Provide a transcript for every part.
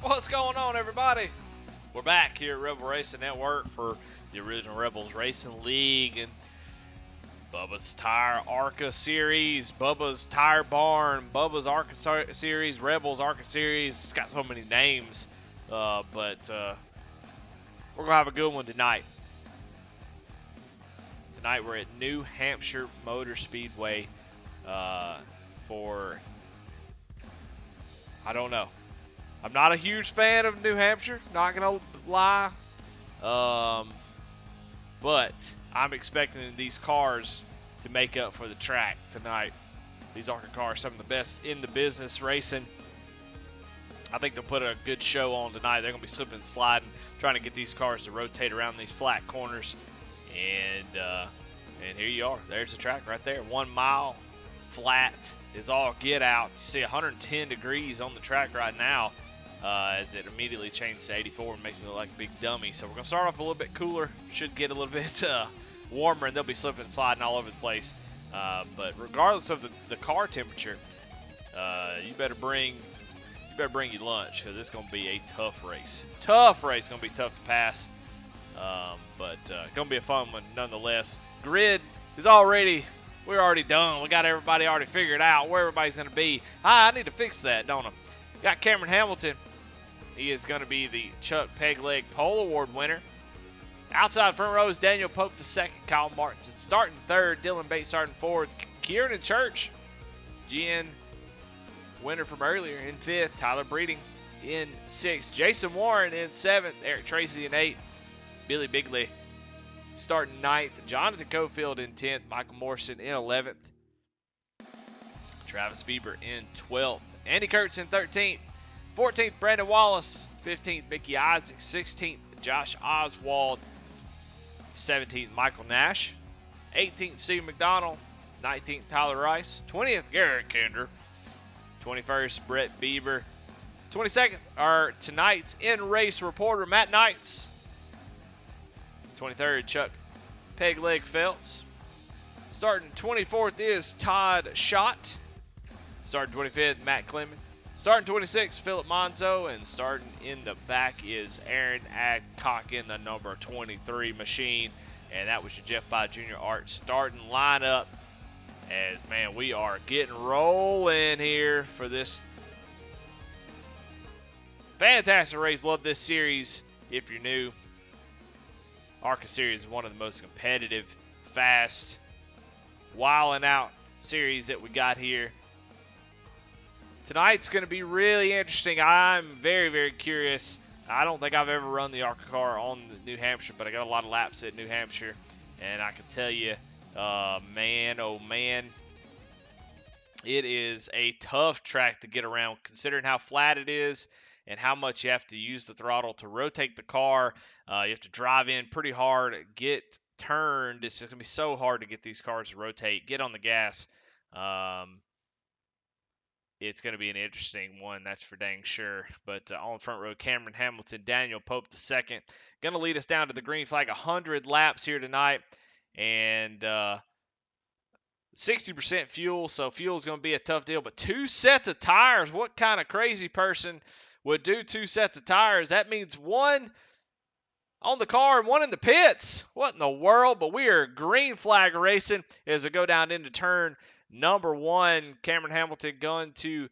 What's going on, everybody? We're back here at Rebel Racing Network for the original Rebels Racing League and Bubbas Tire ARCA Series, Bubbas Tire Barn, Bubbas ARCA Series, Rebels ARCA Series. It's got so many names, but we're going to have a good one tonight. Tonight we're at New Hampshire Motor Speedway for, I don't know. I'm not a huge fan of New Hampshire, not going to lie. But I'm expecting these cars to make up for the track tonight. These ARCA cars, some of the best in the business racing. I think they'll put a good show on tonight. They're going to be slipping and sliding, trying to get these cars to rotate around these flat corners. And here you are. There's the track right there. 1 mile flat is all get out. You see 110 degrees on the track right now. As it immediately changed to 84 and makes me look like a big dummy. So we're going to start off a little bit cooler. Should get a little bit warmer, and they'll be slipping and sliding all over the place. But regardless of the car temperature, you better bring your lunch, because it's going to be a tough race. Tough race. Going to be tough to pass. But going to be a fun one nonetheless. Grid is we're already done. We got everybody already figured out where everybody's going to be. I need to fix that, don't I? Got Cameron Hamilton. He is going to be the Chuck Pegleg Pole Award winner. Outside front row is Daniel Pope II, Kyle Martinson starting third, Dylan Bates starting fourth, Kieran Church, GN winner from earlier in fifth, Tyler Breeding in sixth, Jason Warren in seventh, Eric Tracy in eighth, Billy Bigley starting ninth, Jonathan Cofield in 10th, Michael Morrison in 11th, Travis Bieber in 12th, Andy Kurtz in 13th, 14th, Brandon Wallace, 15th, Mickey Isaacs, 16th, Josh Oswald, 17th, Michael Nash, 18th, Steve McDonald, 19th, Tyler Rice, 20th, Garrett Kinder, 21st, Brett Bieber, 22nd, our tonight's in-race reporter, Matt Knights, 23rd, Chuck Pegleg Feltz, starting 24th is Todd Schott, starting 25th, Matt Clement. Starting 26th, Philip Monzo. And starting in the back is Aaron Adcock in the number 23 machine. And that was your Jeff By Jr. Art starting lineup. As, man, we are getting rolling here for this fantastic race. Love this series if you're new. ARCA series is one of the most competitive, fast, wilding out series that we got here. Tonight's going to be really interesting. I'm very, very curious. I don't think I've ever run the ARCA car on the New Hampshire, but I got a lot of laps at New Hampshire. And I can tell you, man, oh man, it is a tough track to get around considering how flat it is and how much you have to use the throttle to rotate the car. You have to drive in pretty hard, get turned. It's just going to be so hard to get these cars to rotate, get on the gas. It's going to be an interesting one, that's for dang sure. But on front row, Cameron Hamilton, Daniel Pope II. Going to lead us down to the green flag, 100 laps here tonight. And 60% fuel, so fuel is going to be a tough deal. But 2 sets of tires, what kind of crazy person would do 2 sets of tires? That means 1 on the car and 1 in the pits. What in the world? But we are green flag racing as we go down into turn number 1, Cameron Hamilton going to,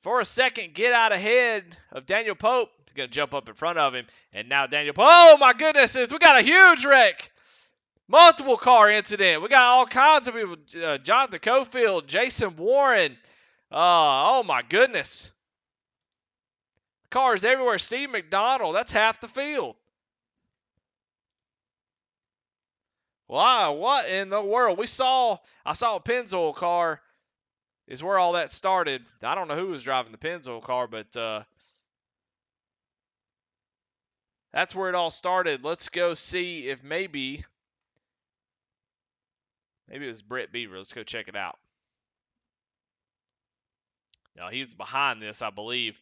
for a second, get out ahead of Daniel Pope. He's going to jump up in front of him. And now Daniel Pope, oh my goodness, we got a huge wreck. Multiple car incident. We got all kinds of people. Jonathan Cofield, Jason Warren. Oh my goodness. Cars everywhere. Steve McDonald, that's half the field. Wow, what in the world? I saw a Pennzoil car is where all that started. I don't know who was driving the Pennzoil car, but that's where it all started. Let's go see if maybe it was Brett Beaver. Let's go check it out. No, he was behind this, I believe.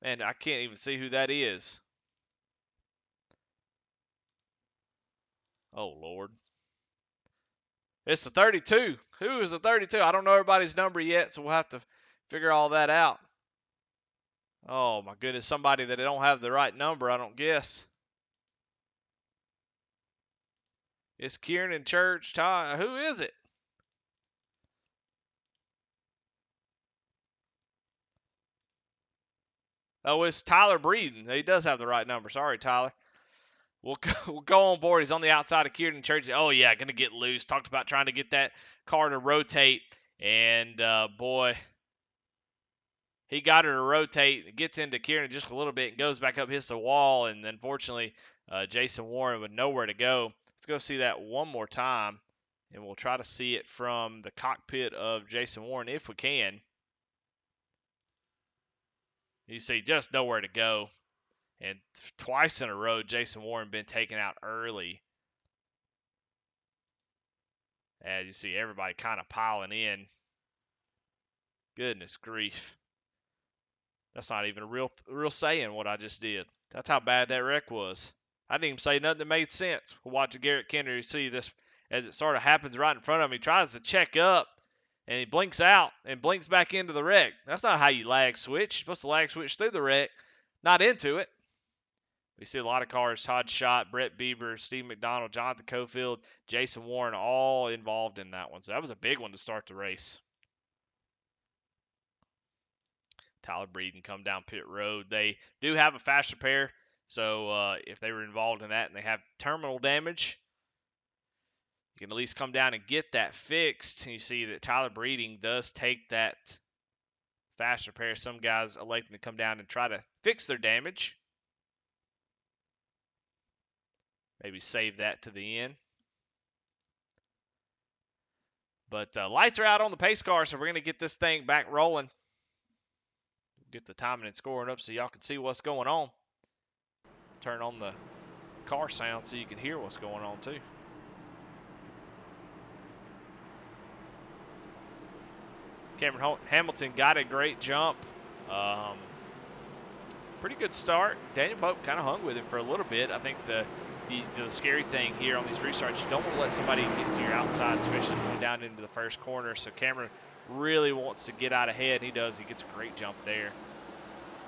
Man, I can't even see who that is. Oh, Lord. It's the 32. Who is the 32? I don't know everybody's number yet, so we'll have to figure all that out. Oh my goodness, somebody that don't have the right number, I don't guess. It's Kieran Church. Who is it? Oh, it's Tyler Breeden. He does have the right number. Sorry, Tyler. We'll go on board. He's on the outside of Kieran Church. Oh, yeah, going to get loose. Talked about trying to get that car to rotate. And, boy, he got her to rotate. It gets into Kieran just a little bit and goes back up, hits the wall. And unfortunately, Jason Warren with nowhere to go. Let's go see that one more time. And we'll try to see it from the cockpit of Jason Warren if we can. You see just nowhere to go. And twice in a row, Jason Warren been taken out early. As you see everybody kind of piling in. Goodness grief. That's not even a real saying what I just did. That's how bad that wreck was. I didn't even say nothing that made sense. We'll watch Garrett Kennedy see this as it sort of happens right in front of him. He tries to check up, and he blinks out and blinks back into the wreck. That's not how you lag switch. You're supposed to lag switch through the wreck, not into it. We see a lot of cars, Todd Schott, Brett Bieber, Steve McDonald, Jonathan Cofield, Jason Warren, all involved in that one. So that was a big one to start the race. Tyler Breeden come down pit road. They do have a fast repair, so if they were involved in that and they have terminal damage, you can at least come down and get that fixed. And you see that Tyler Breeden does take that fast repair. Some guys electing to come down and try to fix their damage. Maybe save that to the end. But lights are out on the pace car, so we're going to get this thing back rolling. Get the timing and scoring up so y'all can see what's going on. Turn on the car sound so you can hear what's going on too. Cameron Hamilton got a great jump. Pretty good start. Daniel Pope kind of hung with him for a little bit. I think the scary thing here on these restarts, you don't want to let somebody get to your outside, especially coming down into the first corner. So Cameron really wants to get out ahead. He does. He gets a great jump there.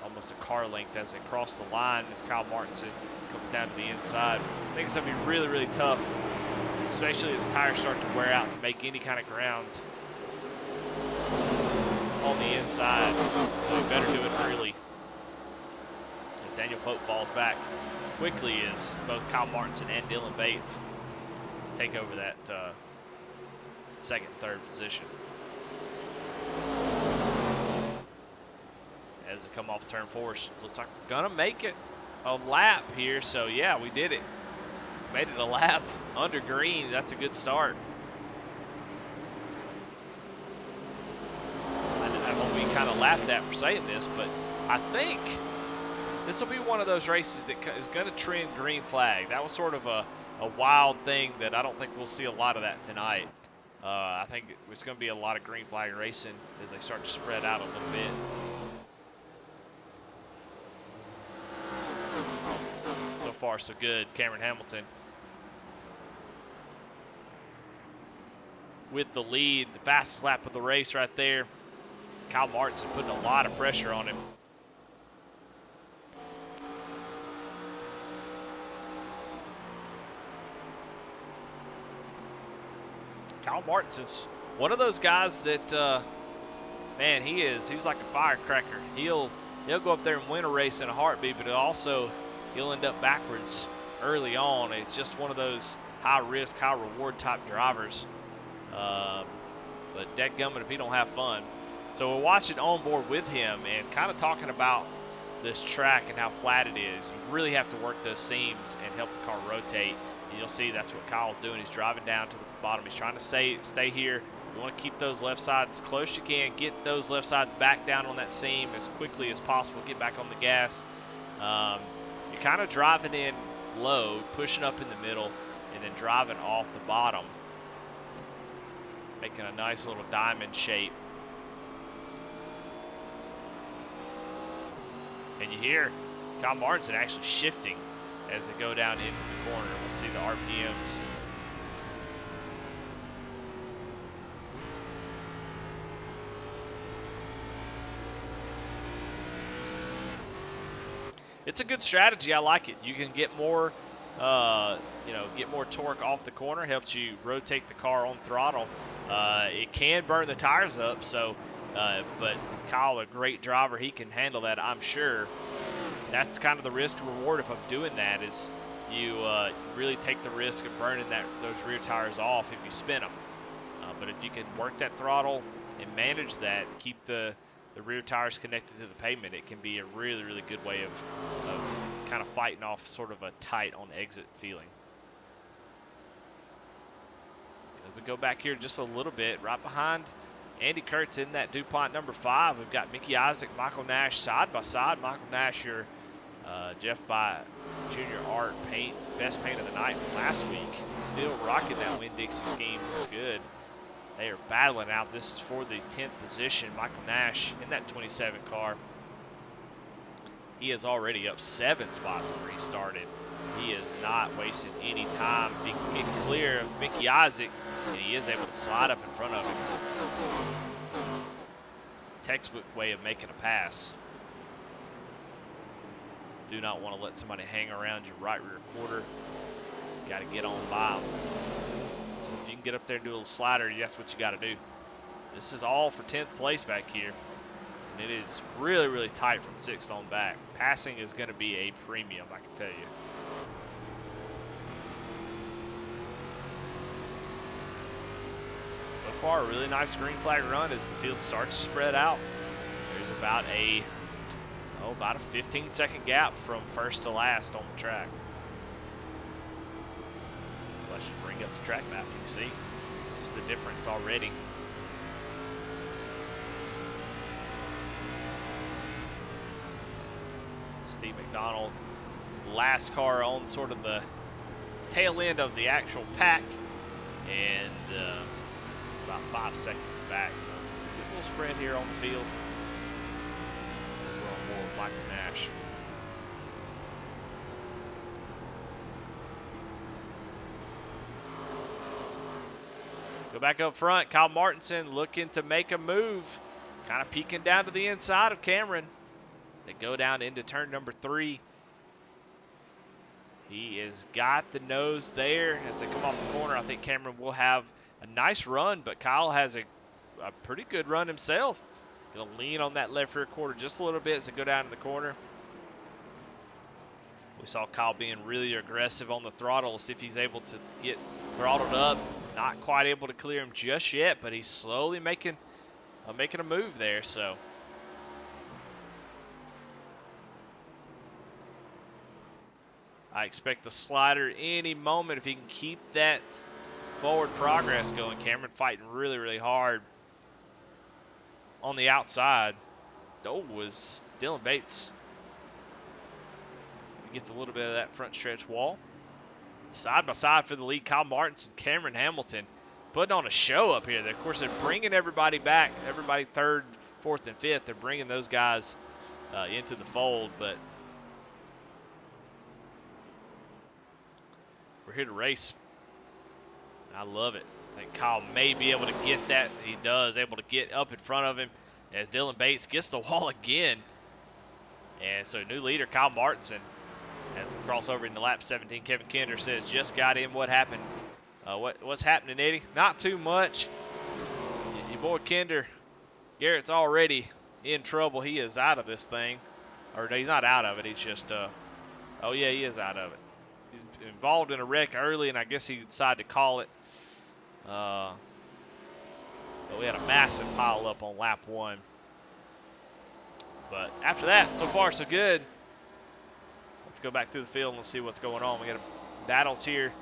Almost a car length as they cross the line as Kyle Martinson comes down to the inside. I think it's going to be really, really tough, especially as tires start to wear out, to make any kind of ground on the inside. So you better do it early. And Daniel Pope falls back quickly as both Kyle Martinson and Dylan Bates take over that second, third position. As they come off turn 4, looks like we're gonna make it a lap here. So yeah, we did it. Made it a lap under green. That's a good start. I won't be kind of laughed at for saying this, but I think this will be one of those races that is going to trend green flag. That was sort of a wild thing that I don't think we'll see a lot of that tonight. I think it's going to be a lot of green flag racing as they start to spread out a little bit. So far, so good. Cameron Hamilton with the lead, the fastest lap of the race right there. Kyle Martinson putting a lot of pressure on him. Kyle Martinson's one of those guys that, man, he's like a firecracker. He'll go up there and win a race in a heartbeat, but he'll end up backwards early on. It's just one of those high risk, high reward type drivers. But dadgummit if he don't have fun. So we're watching on board with him and kind of talking about this track and how flat it is. You really have to work those seams and help the car rotate. And you'll see that's what Kyle's doing. He's driving down to the bottom. He's trying to stay here. You want to keep those left sides as close as you can. Get those left sides back down on that seam as quickly as possible. Get back on the gas. You're kind of driving in low, pushing up in the middle, and then driving off the bottom, making a nice little diamond shape. And you hear Kyle Martinson actually shifting as they go down into the corner. We'll see the RPMs. it's a good strategy. I like it. You can get more, get more torque off the corner. Helps you rotate the car on throttle. It can burn the tires up. So, but Kyle, a great driver, he can handle that, I'm sure. That's kind of the risk and reward if I'm doing that, is you really take the risk of burning those rear tires off if you spin them. But if you can work that throttle and manage that, keep the rear tires connected to the pavement, it can be a really, really good way of kind of fighting off sort of a tight on exit feeling. As we go back here just a little bit, right behind Andy Kurtz in that DuPont number 5, we've got Mickey Isaac, Michael Nash side by side. Michael Nash, your Jeff by Junior Art best paint of the night from last week. Still rocking that Winn-Dixie scheme. Looks good. They are battling out. This is for the 10th position. Michael Nash in that 27 car. He is already up 7 spots where he started. He is not wasting any time. If he can get clear of Mickey Isaac, and he is able to slide up in front of him. Textbook way of making a pass. Do not want to let somebody hang around your right rear quarter. Got to get on by them. So if you can get up there and do a little slider, that's what you got to do. This is all for 10th place back here. And it is really, really tight from 6th on back. Passing is going to be a premium, I can tell you. So far, a really nice green flag run as the field starts to spread out. There's about a 15-second gap from first to last on the track. Let's just bring up the track map. You can see just the difference already. Steve McDonald, last car on sort of the tail end of the actual pack, and it's about 5 seconds back. So good little spread here on the field. More Michael Nash. Go back up front. Kyle Martinson looking to make a move. Kind of peeking down to the inside of Cameron. They go down into turn number 3. He has got the nose there. As they come off the corner, I think Cameron will have a nice run, but Kyle has a pretty good run himself. Going to lean on that left rear quarter just a little bit as they go down to the corner. We saw Kyle being really aggressive on the throttle. Let's see if he's able to get throttled up. Not quite able to clear him just yet, but he's slowly making a move there. So I expect the slider any moment if he can keep that forward progress going. Cameron fighting really, really hard on the outside. Was Dylan Bates. He gets a little bit of that front stretch wall. Side by side for the lead, Kyle Martinson, Cameron Hamilton putting on a show up here. Of course, they're bringing everybody back, everybody 3rd, 4th, and 5th. They're bringing those guys into the fold, but we're here to race. I love it. I think Kyle may be able to get that. He does, able to get up in front of him as Dylan Bates gets the wall again. And so new leader, Kyle Martinson, as we cross over into lap 17. Kevin Kinder says, just got in. What happened? What's happening, Eddie? Not too much. Your boy Kinder, Garrett's already in trouble. He is out of this thing. Or no, he's not out of it. He's just, oh yeah, he is out of it. He's involved in a wreck early, and I guess he decided to call it. But we had a massive pile up on lap 1. But after that, so far so good. Let's go back through the field and let's see what's going on. We got battles here.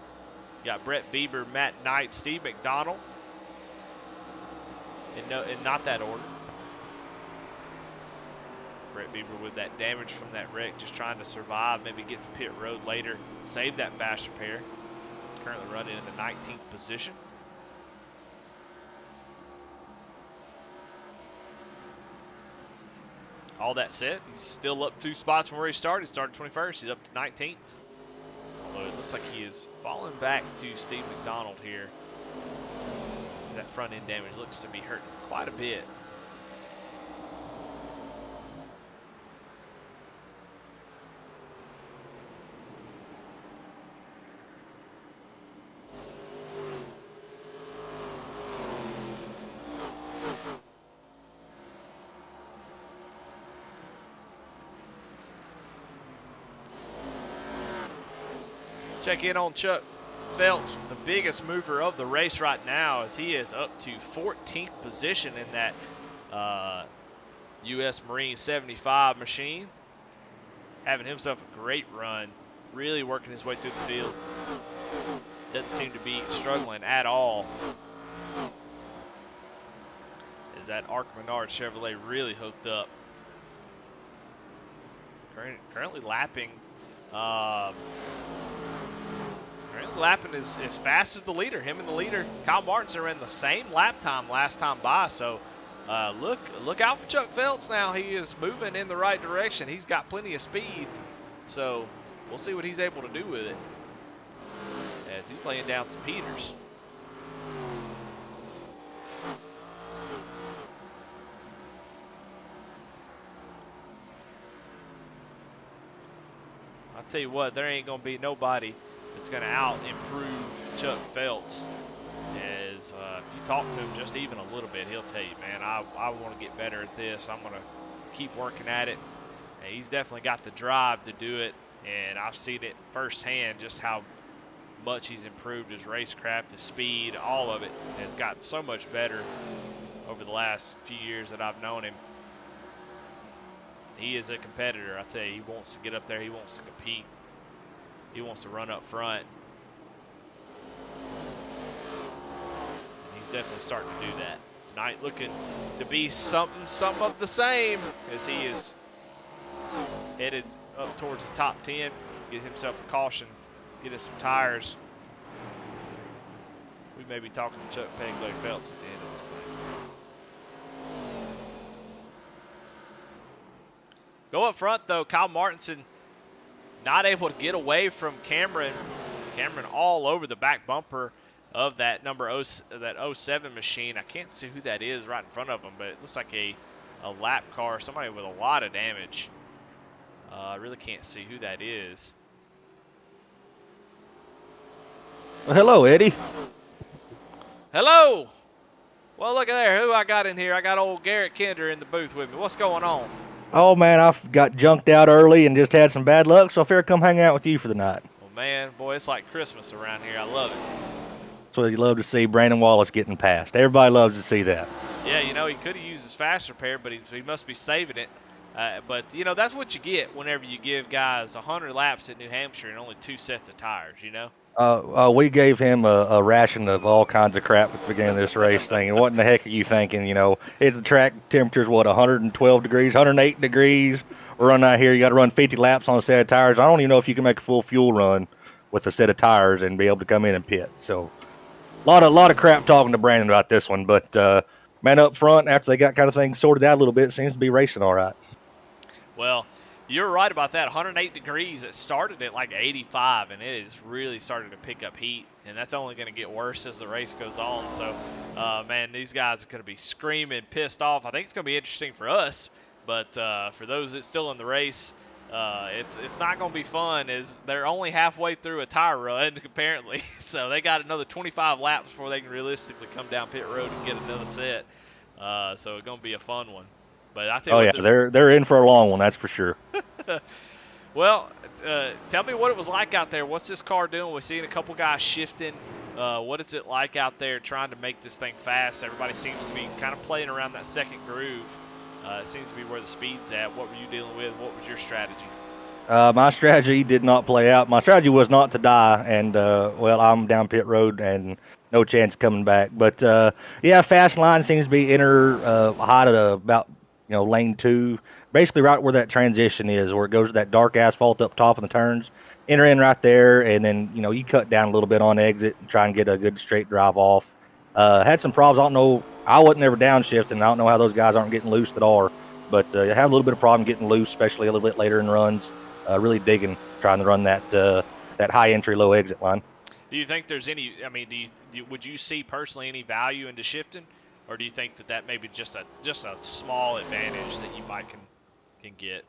We got Brett Bieber, Matt Knight, Steve McDonald. In not that order. Brett Bieber with that damage from that wreck, just trying to survive, maybe get to pit road later, save that fast repair. Currently running in the 19th position. All that said, he's still up 2 spots from where he started. He started 21st. He's up to 19th. Although it looks like he is falling back to Steve McDonald here. That front end damage looks to be hurting quite a bit. Check in on Chuck Phelps, the biggest mover of the race right now, as he is up to 14th position in that U.S. Marine 75 machine. Having himself a great run, really working his way through the field. Doesn't seem to be struggling at all. Is that ARCA Menard Chevrolet really hooked up? Currently lapping. As fast as the leader. Him and the leader, Kyle Martinson, are in the same lap time last time by. So look out for Chuck Phelps now. He is moving in the right direction. He's got plenty of speed. So we'll see what he's able to do with it, as he's laying down some heaters. I'll tell you what, there ain't going to be nobody that's going to out-improve Chuck Phelps. As if you talk to him just even a little bit, he'll tell you, man, I want to get better at this. I'm going to keep working at it. And he's definitely got the drive to do it, and I've seen it firsthand just how much he's improved his racecraft, his speed, all of it has gotten so much better over the last few years that I've known him. He is a competitor. I tell you, he wants to get up there. He wants to compete. He wants to run up front. And he's definitely starting to do that. Tonight looking to be something of the same, as he is headed up towards the top 10. Get himself a caution. Get us some tires. We may be talking to Chuck Pegleg Phelps at the end of this thing. Go up front, though, Kyle Martinson not able to get away from Cameron. Cameron all over the back bumper of that that 07 machine. I can't see who that is right in front of him, but it looks like a lap car, somebody with a lot of damage. I really can't see who that is. Well, hello, Eddie. Hello. Well, look at there. Who I got in here? I got old Garrett Kinder in the booth with me. What's going on? Oh, man, I got junked out early and just had some bad luck, so I figured I'd come hang out with you for the night. Well, man, boy, it's like Christmas around here. I love it. So you love to see Brandon Wallace getting past. Everybody loves to see that. Yeah, you know, he could have used his fast repair, but he must be saving it. But, you know, that's what you get whenever you give guys 100 laps at New Hampshire and only 2 sets of tires, you know? We gave him a ration of all kinds of crap at the beginning of this race thing. And what in the heck are you thinking? You know, the track temperature's, 112 degrees, 108 degrees. We're running out here. You got to run 50 laps on a set of tires. I don't even know if you can make a full fuel run with a set of tires and be able to come in and pit. So a lot of crap talking to Brandon about this one. But, man, up front, after they got kind of things sorted out a little bit, seems to be racing all right. Well, you're right about that. 108 degrees. It started at like 85, and it is really starting to pick up heat, and that's only going to get worse as the race goes on. So, man, these guys are going to be screaming, pissed off. I think it's going to be interesting for us, but for those that's still in the race, it's not going to be fun, as they're only halfway through a tire run, apparently. So they got another 25 laps before they can realistically come down pit road and get another set. So it's going to be a fun one. But I tell you they're in for a long one, that's for sure. Well, tell me what it was like out there. What's this car doing? We're seeing a couple guys shifting. What is it like out there trying to make this thing fast? Everybody seems to be kind of playing around that second groove. It seems to be where the speed's at. What were you dealing with? What was your strategy? My strategy did not play out. My strategy was not to die, and, I'm down pit road and no chance of coming back. But, fast line seems to be hot at about, lane 2, basically right where that transition is, where it goes to that dark asphalt up top of the turns. Enter in right there, and then, you cut down a little bit on exit and try and get a good straight drive off. Had some problems. I don't know. I wasn't ever downshifting. I don't know how those guys aren't getting loose at all. But I have a little bit of problem getting loose, especially a little bit later in runs. Really digging, trying to run that high entry, low exit line. Do you think there's any, would you see personally any value into shifting? Or do you think that may be just a small advantage that you might can get?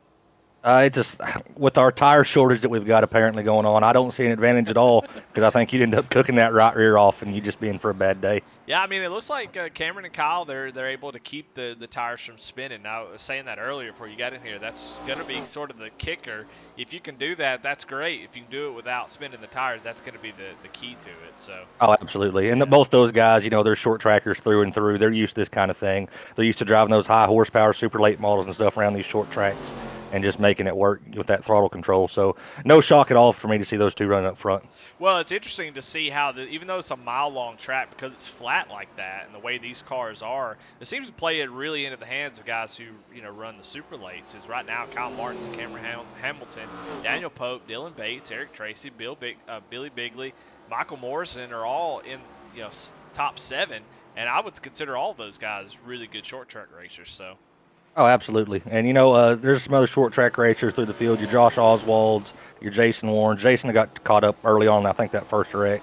It's just with our tire shortage that we've got apparently going on, I don't see an advantage at all because I think you'd end up cooking that right rear off and you just be in for a bad day. Yeah, I mean, it looks like Cameron and Kyle they're able to keep the tires from spinning. Now, I was saying that earlier before you got in here. That's going to be sort of the kicker. If you can do that, that's great. If you can do it without spinning the tires, that's going to be the key to it. So, Oh, absolutely. And both those guys, they're short trackers through and through. They're used to this kind of thing. They're used to driving those high horsepower, super late models and stuff around these short tracks and just making it work with that throttle control. So, no shock at all for me to see those two running up front. well, it's interesting to see how even though it's a mile-long track, because it's flat like that, and the way these cars are, it seems to play it really into the hands of guys who run the super lates. Is right now Kyle Martins, Cameron Hamilton, Daniel Pope, Dylan Bates, Eric Tracy, Billy Bigley, Michael Morrison are all in top 7, and I would consider all of those guys really good short track racers. So. Oh, absolutely. And there's some other short track racers through the field. Your Josh Oswalds, your Jason Warren. Jason got caught up early on, I think, that first wreck.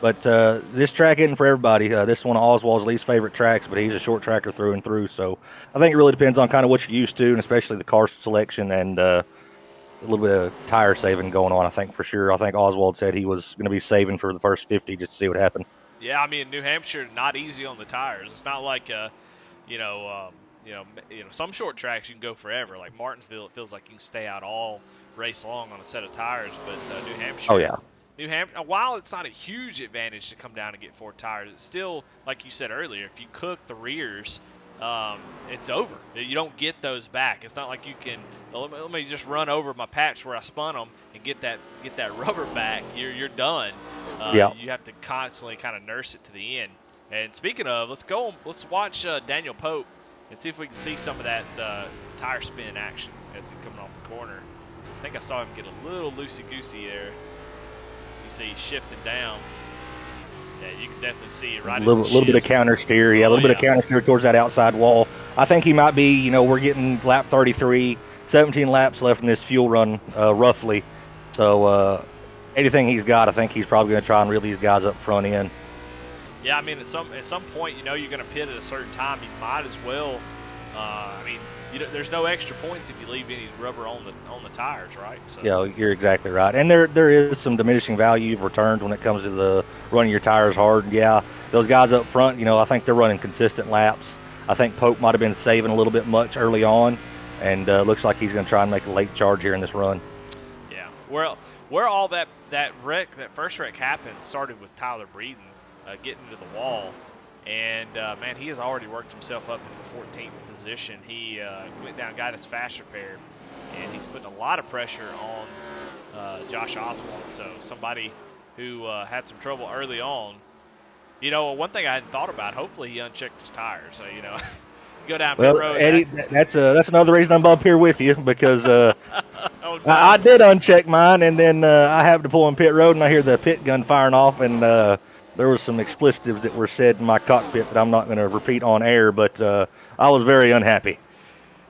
But this track isn't for everybody. This is one of Oswald's least favorite tracks, but he's a short tracker through and through. So I think it really depends on kind of what you're used to, and especially the car selection and a little bit of tire saving going on, I think, for sure. I think Oswald said he was going to be saving for the first 50 just to see what happened. Yeah, I mean, New Hampshire, not easy on the tires. It's not like you know, some short tracks you can go forever. Like Martinsville, it feels like you can stay out all race long on a set of tires. But New Hampshire, Oh, yeah. While it's not a huge advantage to come down and get 4 tires, it's still, like you said earlier, if you cook the rears, it's over. You don't get those back. It's not like you can let me just run over my patch where I spun them and get that rubber back. You're done. Yeah. You have to constantly kind of nurse it to the end. And speaking of, let's watch Daniel Pope and see if we can see some of that tire spin action as he's coming off the corner. I think I saw him get a little loosey-goosey there. You see he's shifting down. Yeah, you can definitely see it right. A little bit of counter steer. Yeah, a little bit of counter steer towards that outside wall. I think he might be, we're getting lap 33, 17 laps left in this fuel run, roughly. So anything he's got, I think he's probably going to try and reel these guys up front in. Yeah, I mean, at some point, you're going to pit at a certain time. You might as well. I mean, there's no extra points if you leave any rubber on the tires, right? So. Yeah, you're exactly right. And there is some diminishing value of returns when it comes to the running your tires hard. Yeah, those guys up front, I think they're running consistent laps. I think Pope might have been saving a little bit much early on, and looks like he's going to try and make a late charge here in this run. Yeah, where all that first wreck happened started with Tyler Breeden getting to the wall. And, man, he has already worked himself up into the 14th position. He went down, got his fast repair, and he's putting a lot of pressure on Josh Oswald. So somebody who had some trouble early on. One thing I hadn't thought about, hopefully he unchecked his tires. So, go down pit road. Eddie, that's another reason I'm up here with you, because oh, no. I did uncheck mine, and then I happened to pull in pit road, and I hear the pit gun firing off, and there was some expletives that were said in my cockpit that I'm not going to repeat on air, but I was very unhappy.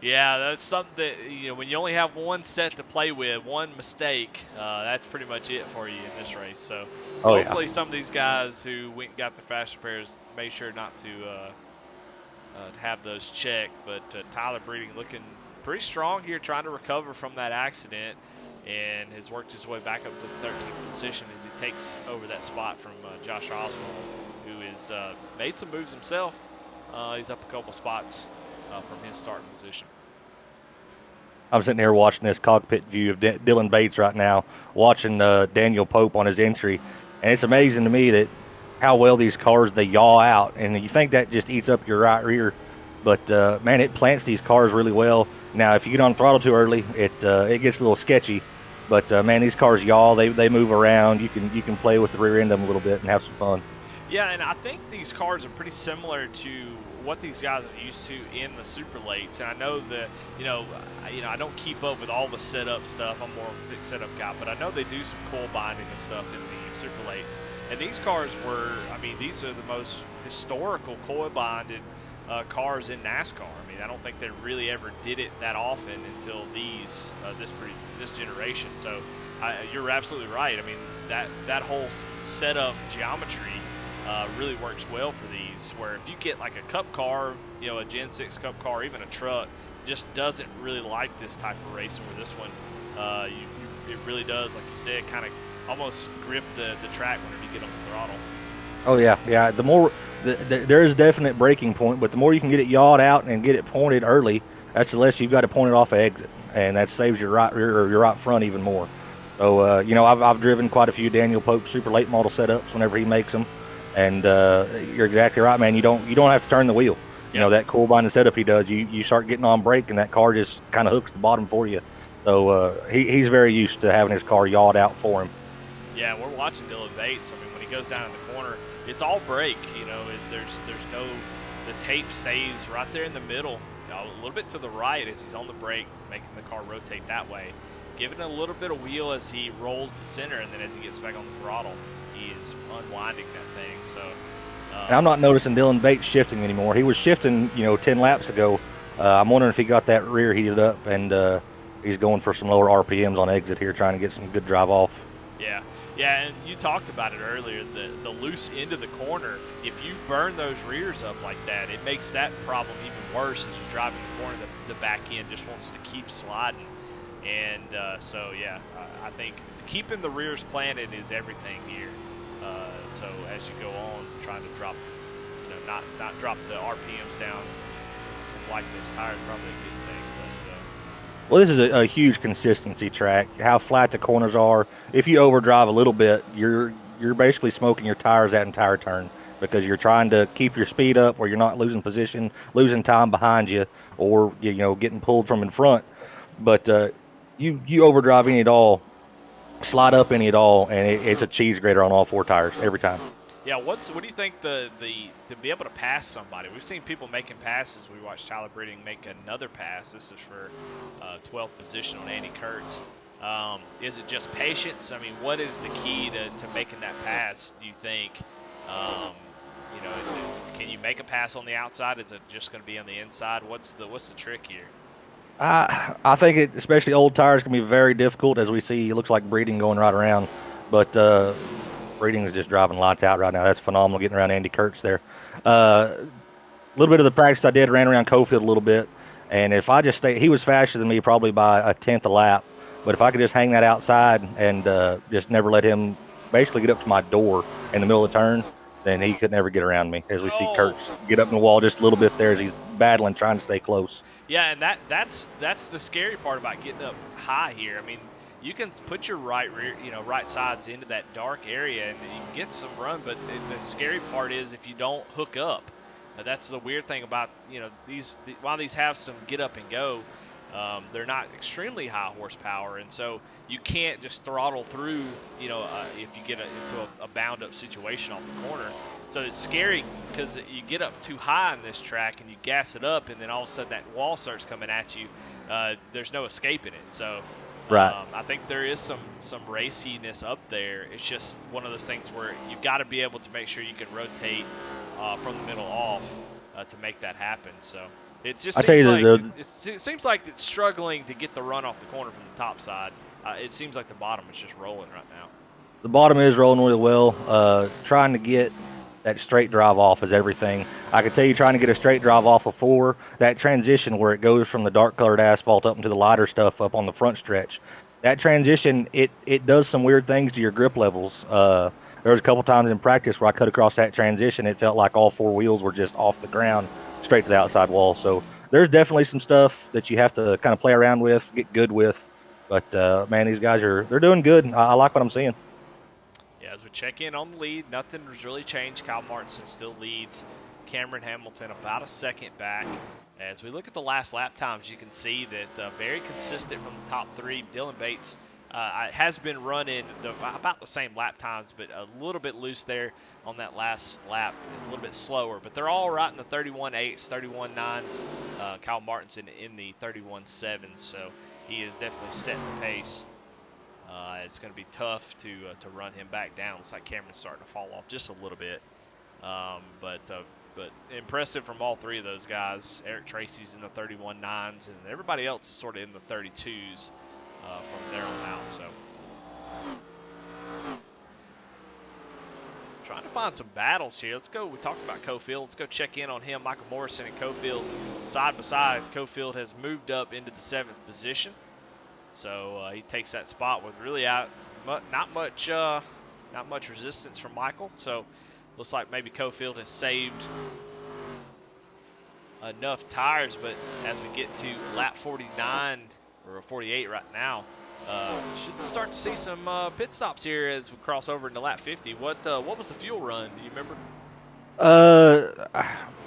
Yeah, that's something that, when you only have one set to play with, one mistake, that's pretty much it for you in this race. So hopefully some of these guys who went and got their fast repairs made sure not to have those checked. But Tyler Breeding looking pretty strong here, trying to recover from that accident, and has worked his way back up to the 13th position as he takes over that spot from Josh Oswald, who has made some moves himself. He's up a couple spots from his starting position. I'm sitting here watching this cockpit view of Dylan Bates right now, watching Daniel Pope on his entry, and it's amazing to me that how well these cars, they yaw out, and you think that just eats up your right rear, but man, it plants these cars really well. Now, if you get on throttle too early, it gets a little sketchy. But man, these cars yaw. They move around. You can play with the rear end of them a little bit and have some fun. Yeah, and I think these cars are pretty similar to what these guys are used to in the super lates. And I know that I don't keep up with all the setup stuff. I'm more of a fixed setup guy, but I know they do some coil binding and stuff in the super lates. And these cars these are the most historical coil binded cars in NASCAR. I mean, I don't think they really ever did it that often until this generation. So you're absolutely right. I mean, that whole setup geometry really works well for these. Where if you get like a Cup car, a Gen 6 Cup car, even a truck, just doesn't really like this type of racing. Where this one, it really does, like you said, kind of almost grip the track whenever you get on the throttle. Oh yeah, yeah. The more there is a definite breaking point, but the more you can get it yawed out and get it pointed early, that's the less you've got to point it off of exit, and that saves your right rear or your right front even more. So you know, I've driven quite a few Daniel Pope super late model setups whenever he makes them, and you're exactly right, man. You don't have to turn the wheel. You know, that cool binding setup he does, you start getting on brake and that car just kind of hooks the bottom for you. So he's very used to having his car yawed out for him. Yeah, we're watching Dylan Bates. I mean, when he goes down in the corner, it's all brake. You know, there's no, the tape stays right there in the middle, a little bit to the right as he's on the brake, making the car rotate that way, giving it a little bit of wheel as he rolls the center, and then as he gets back on the throttle, he is unwinding that thing. So. And I'm not noticing Dylan Bates shifting anymore. He was shifting, you know, 10 laps ago. I'm wondering if he got that rear heated up, and he's going for some lower RPMs on exit here, trying to get some good drive off. Yeah, yeah, and you talked about it earlier, the loose end of the corner. If you burn those rears up like that, it makes that problem even worse as you're driving the corner. The back end just wants to keep sliding. And so, yeah, I think keeping the rears planted is everything here. So as you go on, trying to drop, you know, not drop the RPMs down like those tires, probably a good thing. But Well, this is a huge consistency track. How flat the corners are. If you overdrive a little bit, you're basically smoking your tires that entire turn because you're trying to keep your speed up where you're not losing position, losing time behind you, or you know getting pulled from in front. But you overdrive any at all, slide up any at all, and it's a cheese grater on all four tires every time. yeah, what do you think the to be able to pass somebody? We've seen people making passes. We watched Tyler Breeding make another pass. This is for 12th position on Andy Kurtz. Is it just patience? I mean, what is the key to making that pass? Do you think? You know, can you make a pass on the outside? Is it just going to be on the inside? What's the trick here? I think it, especially old tires, can be very difficult as we see. It looks like Breeding going right around, but Breeding is just driving lights out right now. That's phenomenal getting around Andy Kurtz there. A little bit of the practice I did ran around Cofield a little bit, and if I just stay, he was faster than me probably by a tenth a lap. But if I could just hang that outside and just never let him basically get up to my door in the middle of the turn, then he could never get around me. As we see Kurtz get up in the wall just a little bit there as he's battling, trying to stay close. Yeah, and that's the scary part about getting up high here. I mean, you can put your right rear, you know, right sides into that dark area, and you can get some run. But the scary part is if you don't hook up. That's the weird thing about, you know, while these have some get up and go, they're not extremely high horsepower, and so you can't just throttle through, you know, if you get into a bound up situation off the corner. So it's scary because you get up too high on this track and you gas it up, and then all of a sudden that wall starts coming at you. There's no escaping it. So Right. I think there is some raciness up there. It's just one of those things where you've got to be able to make sure you can rotate from the middle off to make that happen. So it just seems like it's struggling to get the run off the corner from the top side. It seems like the bottom is just rolling right now. The bottom is rolling really well. Trying to get that straight drive off is everything. I can tell you, trying to get a straight drive off of 4, that transition where it goes from the dark colored asphalt up into the lighter stuff up on the front stretch, that transition, it does some weird things to your grip levels. There was a couple times in practice where I cut across that transition. It felt like all 4 wheels were just off the ground straight to the outside wall. So there's definitely some stuff that you have to kind of play around with, get good with. But man, these guys they're doing good. I like what I'm seeing. Yeah, as we check in on the lead, nothing has really changed. Kyle Martinson still leads. Cameron Hamilton about a second back. As we look at the last lap times, you can see that very consistent from the top 3. Dylan Bates has been running about the same lap times, but a little bit loose there on that last lap, a little bit slower. But they're all right in the 31.8s, 31.9s. Kyle Martinson in the 31.7s, so he is definitely setting the pace. It's going to be tough to run him back down. Looks like Cameron's starting to fall off just a little bit. But impressive from all 3 of those guys. Eric Tracy's in the 31.9s, and everybody else is sort of in the 32s from there on out. So trying to find some battles here. Let's go. We talked about Cofield. Let's go check in on him. Michael Morrison and Cofield side by side. Cofield has moved up into the 7th position, so he takes that spot with really not much resistance from Michael. So looks like maybe Cofield has saved enough tires, but as we get to lap 49 or 48 right now, should start to see some pit stops here as we cross over into lap 50. What was the fuel run? Do you remember?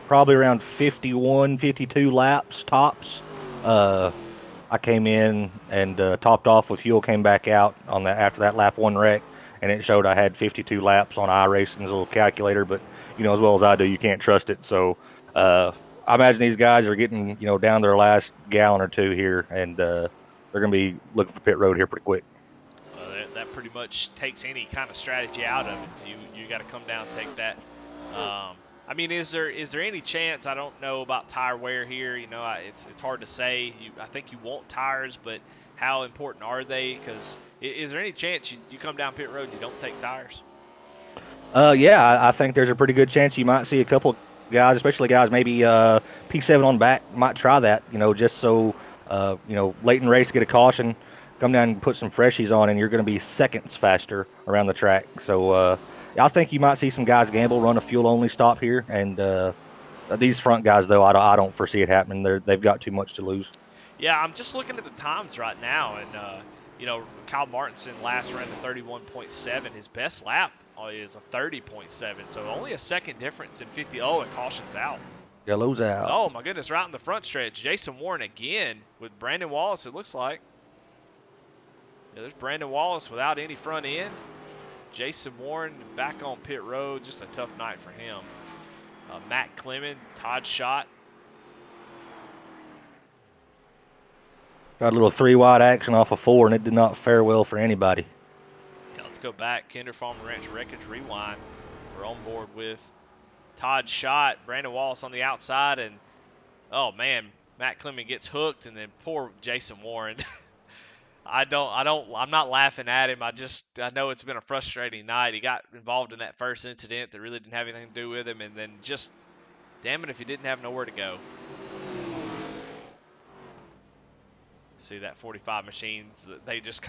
Probably around 51, 52 laps tops. I came in and topped off with fuel, came back out on that after that lap 1 wreck, and it showed I had 52 laps on iRacing's little calculator. But as well as I do, you can't trust it. So I imagine these guys are getting down to their last gallon or two here, and they're going to be looking for pit road here pretty quick. That pretty much takes any kind of strategy out of it. So you got to come down and take that. I mean, is there any chance? I don't know about tire wear here. It's hard to say. I think you want tires, but how important are they? Because is there any chance you come down pit road and you don't take tires? Yeah, I think there's a pretty good chance you might see a couple guys, especially guys maybe P7 on back, might try that. Just so late in race get a caution, come down and put some freshies on, and you're going to be seconds faster around the track. So I think you might see some guys gamble, run a fuel-only stop here, and these front guys, though, I don't foresee it happening. They've got too much to lose. Yeah, I'm just looking at the times right now, and Kyle Martinson last ran the 31.7. His best lap is a 30.7, so only a second difference in 50. Oh, and caution's out. Yellow's out. Oh my goodness, right in the front stretch. Jason Warren again with Brandon Wallace. It looks like. Yeah, there's Brandon Wallace without any front end. Jason Warren back on pit road. Just a tough night for him. Matt Clement, Todd Schott. Got a little 3-wide action off of 4, and it did not fare well for anybody. Yeah, let's go back. Kinder Farm Ranch Wreckage Rewind. We're on board with Todd Schott, Brandon Wallace on the outside, and oh man, Matt Clement gets hooked, and then poor Jason Warren. I'm not laughing at him. I know it's been a frustrating night. He got involved in that first incident that really didn't have anything to do with him, and then just, damn it if he didn't have nowhere to go. See that 45 machines, they just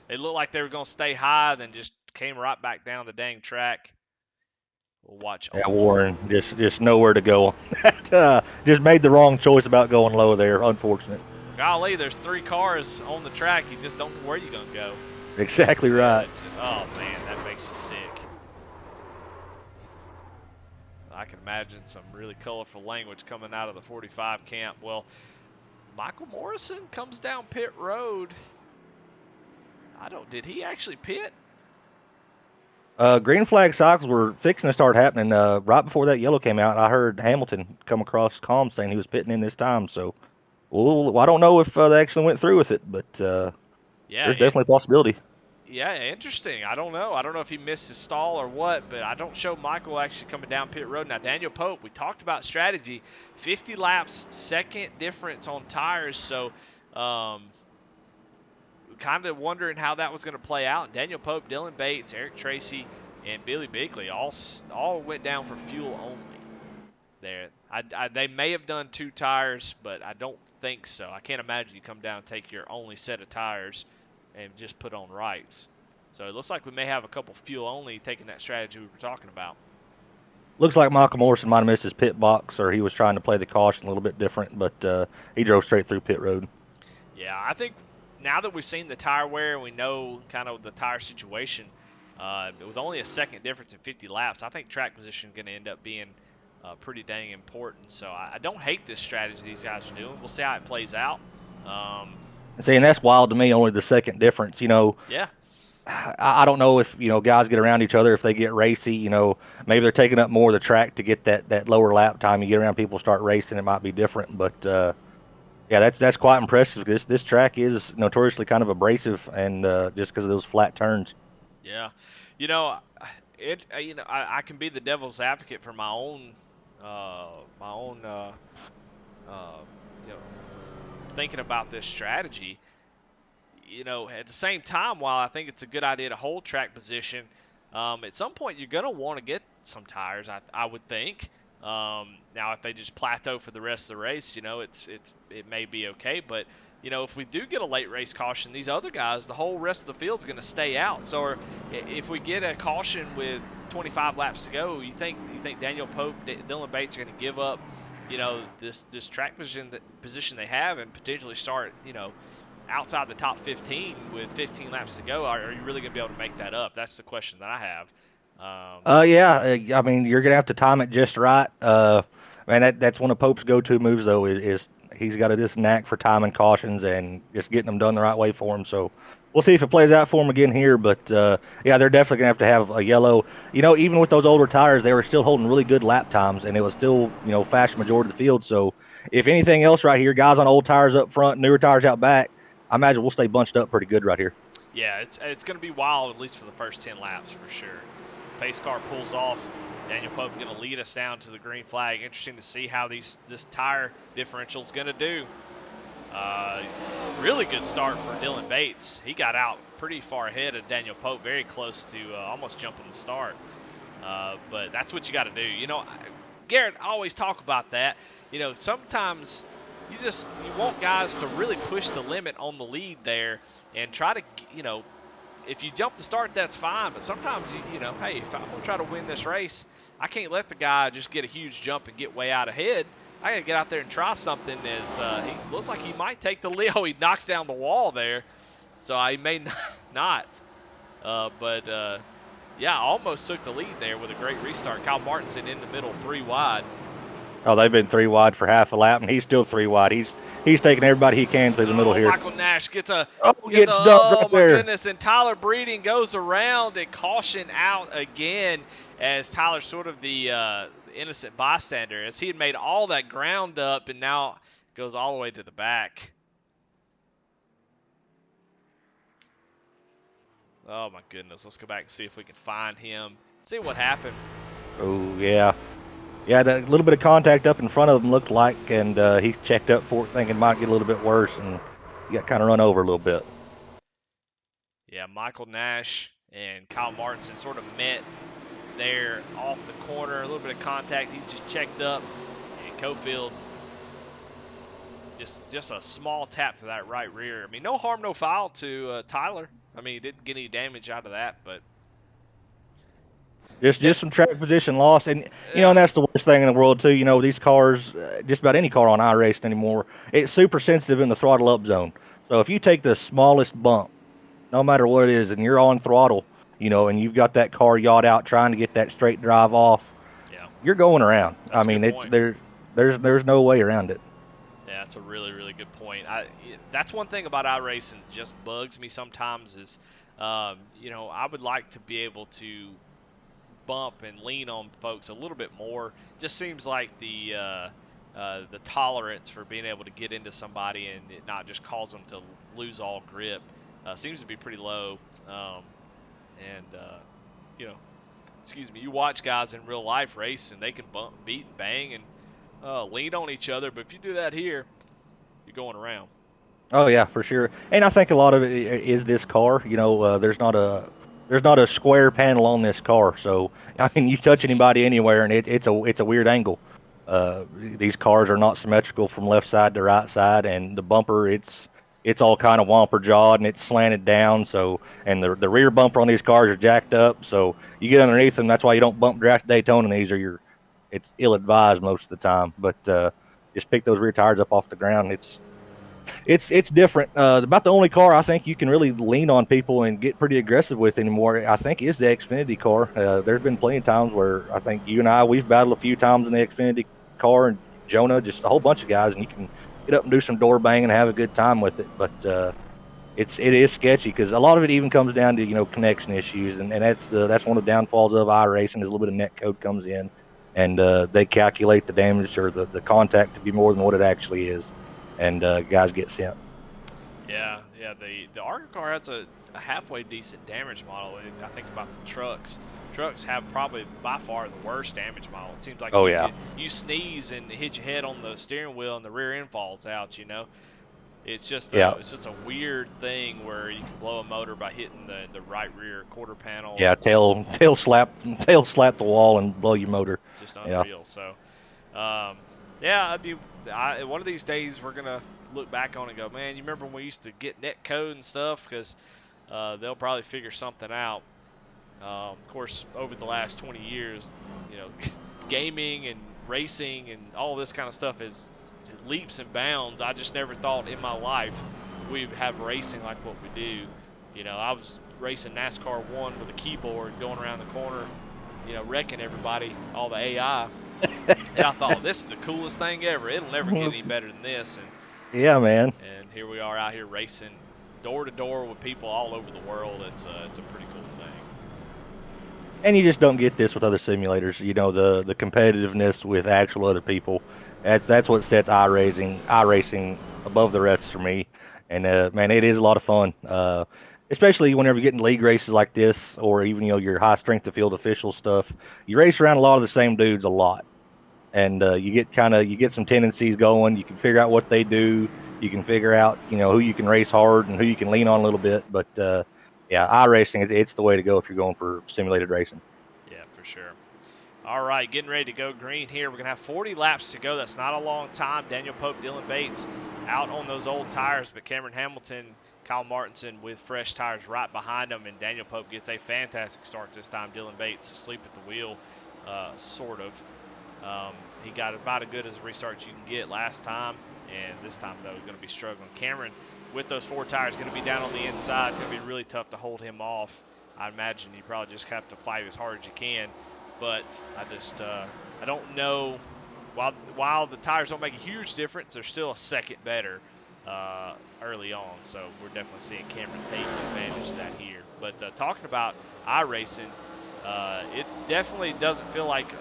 they looked like they were going to stay high, then just came right back down the dang track. We'll watch. Yeah, Warren, just nowhere to go. Just made the wrong choice about going low there. Unfortunate. Golly, there's 3 cars on the track. You just don't know where you're going to go. Exactly right. Oh, man, that makes you sick. I can imagine some really colorful language coming out of the 45 camp. Well, Michael Morrison comes down pit road. Did he actually pit? Green flag cycles were fixing to start happening. Right before that yellow came out, I heard Hamilton come across comms saying he was pitting in this time. So, well, I don't know if they actually went through with it, but yeah, there's definitely a possibility. Yeah, interesting. I don't know. I don't know if he missed his stall or what, but I don't show Michael actually coming down pit road. Now, Daniel Pope, we talked about strategy. 50 laps, second difference on tires, so kind of wondering how that was going to play out. Daniel Pope, Dylan Bates, Eric Tracy, and Billy Bigley all went down for fuel only there. They may have done 2 tires, but I don't think so. I can't imagine you come down and take your only set of tires and just put on rights. So it looks like we may have a couple fuel only taking that strategy we were talking about. Looks like Michael Morrison might have missed his pit box, or he was trying to play the caution a little bit different, but he drove straight through pit road. Yeah, I think now that we've seen the tire wear and we know kind of the tire situation, with only a second difference in 50 laps, I think track position is going to end up being pretty dang important. So I don't hate this strategy these guys are doing. We'll see how it plays out. See, and that's wild to me, only the second difference. Yeah. I don't know if guys get around each other, if they get racy. Maybe they're taking up more of the track to get that lower lap time. You get around people, start racing, it might be different. But yeah, that's quite impressive. This track is notoriously kind of abrasive, and just because of those flat turns. Yeah, I can be the devil's advocate for my own thinking about this strategy. At the same time, while I think it's a good idea to hold track position, at some point you're going to want to get some tires, I would think. Now, if they just plateau for the rest of the race, you know, it may be okay. But you know, if we do get a late race caution, these other guys, the whole rest of the field's going to stay out. So if we get a caution with 25 laps to go, you think Daniel Pope, Dylan Bates are going to give up, you know, this track position they have and potentially start, you know, outside the top 15 with 15 laps to go? Are you really going to be able to make that up? That's the question that I have. Yeah, I mean, you're gonna have to time it just right. Man, that's one of Pope's go-to moves, though, is he's got this knack for timing cautions and just getting them done the right way for him. So we'll see if it plays out for him again here. But yeah, they're definitely gonna have a yellow. You know, even with those older tires, they were still holding really good lap times, and it was still, you know, fast majority of the field. So if anything else right here, guys on old tires up front, newer tires out back, I imagine we'll stay bunched up pretty good right here. Yeah, it's going to be wild, at least for the first 10 laps for sure. Pace car pulls off. Daniel Pope going to lead us down to the green flag. Interesting to see how this tire differential is going to do. Really good start for Dylan Bates. He got out pretty far ahead of Daniel Pope, very close to almost jumping the start. But that's what you got to do. You know, Garrett, I always talk about that. You know, sometimes you want guys to really push the limit on the lead there and try to, you know, if you jump the start, that's fine. But sometimes, you know, hey, if I'm going to try to win this race, I can't let the guy just get a huge jump and get way out ahead. I got to get out there and try something. As he looks like he might take the lead. Oh, he knocks down the wall there. So I may not. Yeah, almost took the lead there with a great restart. Kyle Martinson in the middle, 3 wide. Oh, they've been 3 wide for half a lap, and he's still 3 wide. He's taking everybody he can through the middle here. Michael Nash gets a dumped right my there. Goodness, and Tyler Breeding goes around and caution out again as Tyler's sort of the innocent bystander, as he had made all that ground up and now goes all the way to the back. Oh my goodness, let's go back and see if we can find him, see what happened. Oh yeah. Yeah, that little bit of contact up in front of him looked like, and he checked up for it thinking it might get a little bit worse, and he got kind of run over a little bit. Yeah, Michael Nash and Kyle Martinson sort of met there off the corner, a little bit of contact. He just checked up, and Cofield just a small tap to that right rear. I mean, no harm, no foul to Tyler. I mean, he didn't get any damage out of that, but just some track position loss, and you know, and that's the worst thing in the world too. You know, these cars, just about any car on iRacing anymore, it's super sensitive in the throttle up zone. So if you take the smallest bump, no matter what it is, and you're on throttle, you know, and you've got that car yawed out trying to get that straight drive off, you're going around. I mean, there's no way around it. Yeah, that's a really, really good point. That's one thing about iRacing that just bugs me sometimes is, you know, I would like to be able to bump and lean on folks a little bit more. Just seems like the tolerance for being able to get into somebody and it not just cause them to lose all grip seems to be pretty low. You know, excuse me, you watch guys in real life race and they can bump, beat, and bang, and lean on each other. But if you do that here, you're going around. Oh yeah, for sure. And I think a lot of it is this car. You know, there's not a square panel on this car, so I mean, you touch anybody anywhere, and it's a weird angle. These cars are not symmetrical from left side to right side, and the bumper it's all kind of womper jawed and it's slanted down. So, and the rear bumper on these cars are jacked up, so you get underneath them. That's why you don't bump draft Daytona in these, or it's ill advised most of the time. But just pick those rear tires up off the ground. It's different. About the only car I think you can really lean on people and get pretty aggressive with anymore, I think, is the Xfinity car. There's been plenty of times where I think you and I, we've battled a few times in the Xfinity car, and Jonah, just a whole bunch of guys, and you can get up and do some door banging and have a good time with it. But it is sketchy because a lot of it even comes down to, you know, connection issues, and that's one of the downfalls of iRacing is a little bit of net code comes in, and they calculate the damage or the contact to be more than what it actually is. And guys get sent. Yeah. The ARCA car has a halfway decent damage model. I think about the trucks. Trucks have probably by far the worst damage model. It seems like you sneeze and hit your head on the steering wheel and the rear end falls out, you know. It's just Yeah. it's just a weird thing where you can blow a motor by hitting the right rear quarter panel. Yeah, tail slap the wall and blow your motor. It's just Yeah. unreal. So, yeah, one of these days we're gonna look back on it and go, man, you remember when we used to get net code and stuff? Because they'll probably figure something out. Of course, over the last 20 years, gaming and racing and all this kind of stuff is leaps and bounds. I just never thought in my life we'd have racing like what we do. I was racing NASCAR 1 with a keyboard going around the corner, wrecking everybody, all the AI. And I thought, this is the coolest thing ever. It'll never get any better than this. Yeah, man. And here we are out here racing door to door with people all over the world. It's a pretty cool thing. And you just don't get this with other simulators. The competitiveness with actual other people. That's what sets iRacing above the rest for me. And man, it is a lot of fun. Especially whenever you get in league races like this, or even your high strength of field official stuff. You race around a lot of the same dudes a lot, and you get some tendencies going. You can figure out what they do. You can figure out who you can race hard and who you can lean on a little bit. But yeah, iRacing it's the way to go if you're going for simulated racing. Yeah, for sure. All right, getting ready to go green here. We're going to have 40 laps to go. That's not a long time. Daniel Pope, Dylan Bates out on those old tires, but Cameron Hamilton, Kyle Martinson with fresh tires right behind them, and Daniel Pope gets a fantastic start this time. Dylan Bates asleep at the wheel, sort of. He got about as good as a restart you can get last time, and this time, though, he's going to be struggling. Cameron, with those 4 tires, going to be down on the inside. Going to be really tough to hold him off. I imagine you probably just have to fight as hard as you can. But I don't know. While the tires don't make a huge difference, they're still a second better early on. So we're definitely seeing Cameron take advantage of that here. But talking about iRacing, it definitely doesn't feel like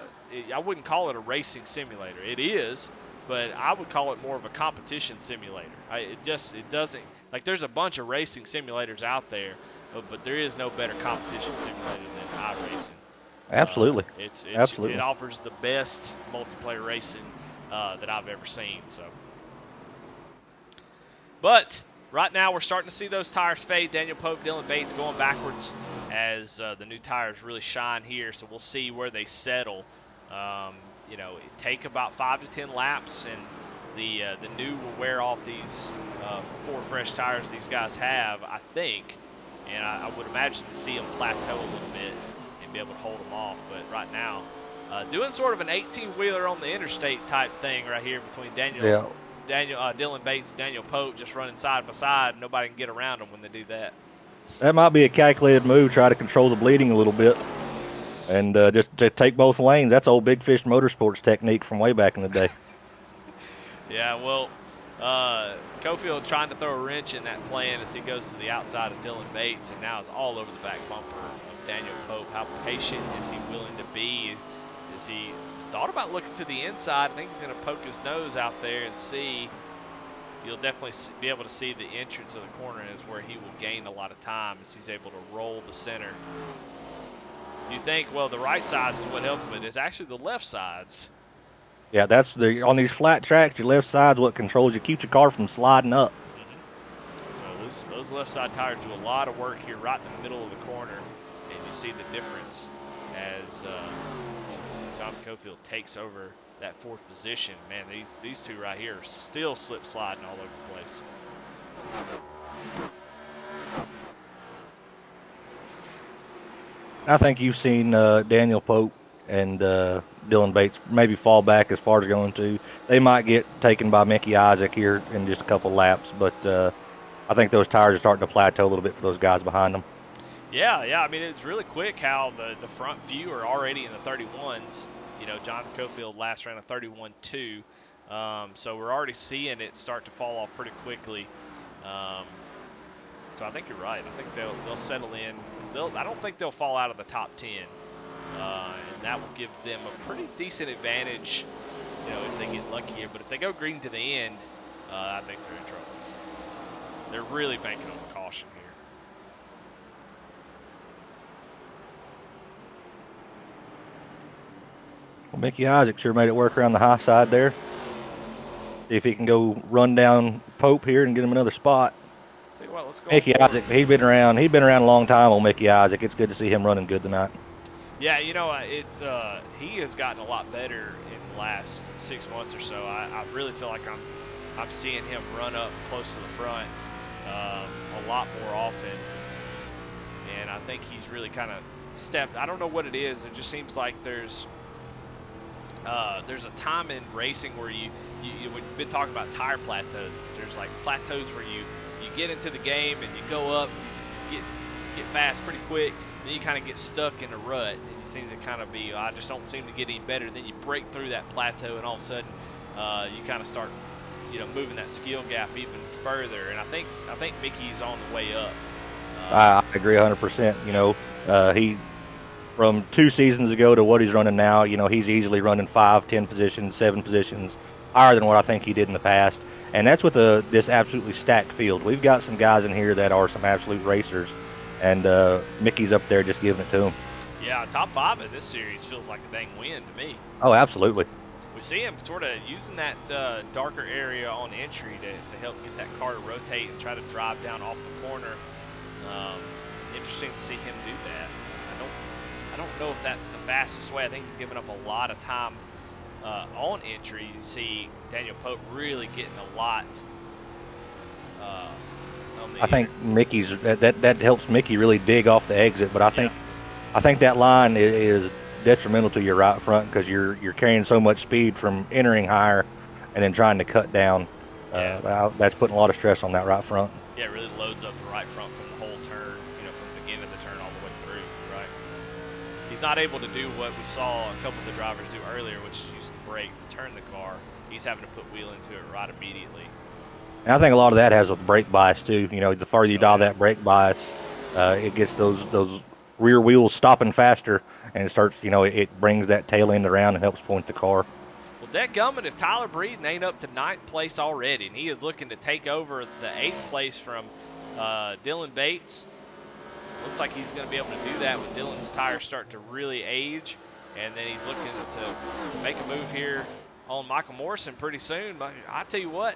I wouldn't call it a racing simulator. It is, but I would call it more of a competition simulator. It doesn't, like, there's a bunch of racing simulators out there, but there is no better competition simulator than iRacing. Absolutely. Absolutely. It offers the best multiplayer racing that I've ever seen. So, but right now we're starting to see those tires fade. Daniel Pope, Dylan Bates going backwards as the new tires really shine here. So we'll see where they settle. It take about 5 to 10 laps, and the new will wear off these 4 fresh tires these guys have, I think. And I would imagine to see them plateau a little bit and be able to hold them off. But right now, doing sort of an 18-wheeler on the interstate type thing right here between Dylan Bates, Daniel Pope, just running side by side. Nobody can get around them when they do that. That might be a calculated move. Try to control the bleeding a little bit, and just to take both lanes. That's old Big Fish Motorsports technique from way back in the day. Yeah, well, Cofield trying to throw a wrench in that plan as he goes to the outside of Dylan Bates, and now it's all over the back bumper of Daniel Pope. How patient is he willing to be? Is he thought about looking to the inside? I think he's going to poke his nose out there and see. You'll definitely be able to see the entrance of the corner is where he will gain a lot of time as he's able to roll the center. You think, well, the right sides is what helped, but it's actually the left sides. Yeah, that's on these flat tracks, your left side's what controls you, keeps your car from sliding up. Mm-hmm. So those left side tires do a lot of work here right in the middle of the corner, and you see the difference as John Cofield takes over that 4th position. Man, these 2 right here are still slip sliding all over the place. I think you've seen Daniel Pope and Dylan Bates maybe fall back as far as going to. They might get taken by Mickey Isaac here in just a couple laps, but I think those tires are starting to plateau a little bit for those guys behind them. Yeah. I mean, it's really quick how the front few are already in the 31s. John Cofield last ran a 31.2, so we're already seeing it start to fall off pretty quickly. So I think you're right. I think they'll settle in. I don't think they'll fall out of the top 10, and that will give them a pretty decent advantage, if they get lucky here. But if they go green to the end, I think they're in trouble. So they're really banking on caution here. Well, Mickey Isaac sure made it work around the high side there. See if he can go run down Pope here and get him another spot. Tell you what, let's go. Mickey Isaac, he's been around a long time on Mickey Isaac. It's good to see him running good tonight. Yeah, you know, it's he has gotten a lot better in the last 6 months or so. I really feel like I'm seeing him run up close to the front a lot more often, and I think he's really kind of stepped. I don't know what it is. It just seems like there's a time in racing where we've been talking about tire plateaus. There's like plateaus where you get into the game and you go up, you get fast pretty quick. Then you kind of get stuck in a rut, and you seem to kind of be, I just don't seem to get any better. Then you break through that plateau, and all of a sudden, you kind of start, moving that skill gap even further. And I think Mickey's on the way up. I agree 100%. He from 2 seasons ago to what he's running now, he's easily running 5, 10 positions, 7 positions higher than what I think he did in the past. And that's with this absolutely stacked field. We've got some guys in here that are some absolute racers. And Mickey's up there just giving it to him. Yeah, top 5 in this series feels like a dang win to me. Oh, absolutely. We see him sort of using that darker area on entry to help get that car to rotate and try to drive down off the corner. Interesting to see him do that. I don't know if that's the fastest way. I think he's giving up a lot of time on entry. You see Daniel Pope really getting a lot. I think Mickey's that helps Mickey really dig off the exit, but I think that line is detrimental to your right front because you're carrying so much speed from entering higher and then trying to cut down. That's putting a lot of stress on that right front. Yeah, it really loads up the right front from the whole turn, from the beginning of the turn all the way through. Right. He's not able to do what we saw a couple of the drivers do earlier, which is use the brake to turn the car. He's having to put wheel into it right immediately. And I think a lot of that has with brake bias too. The farther you dial that brake bias, it gets those rear wheels stopping faster, and it starts, it brings that tail end around and helps point the car. Well, dadgummit, if Tyler Breeden ain't up to 9th place already, and he is looking to take over the 8th place from Dylan Bates, looks like he's going to be able to do that when Dylan's tires start to really age, and then he's looking to make a move here on Michael Morrison pretty soon. But I tell you what,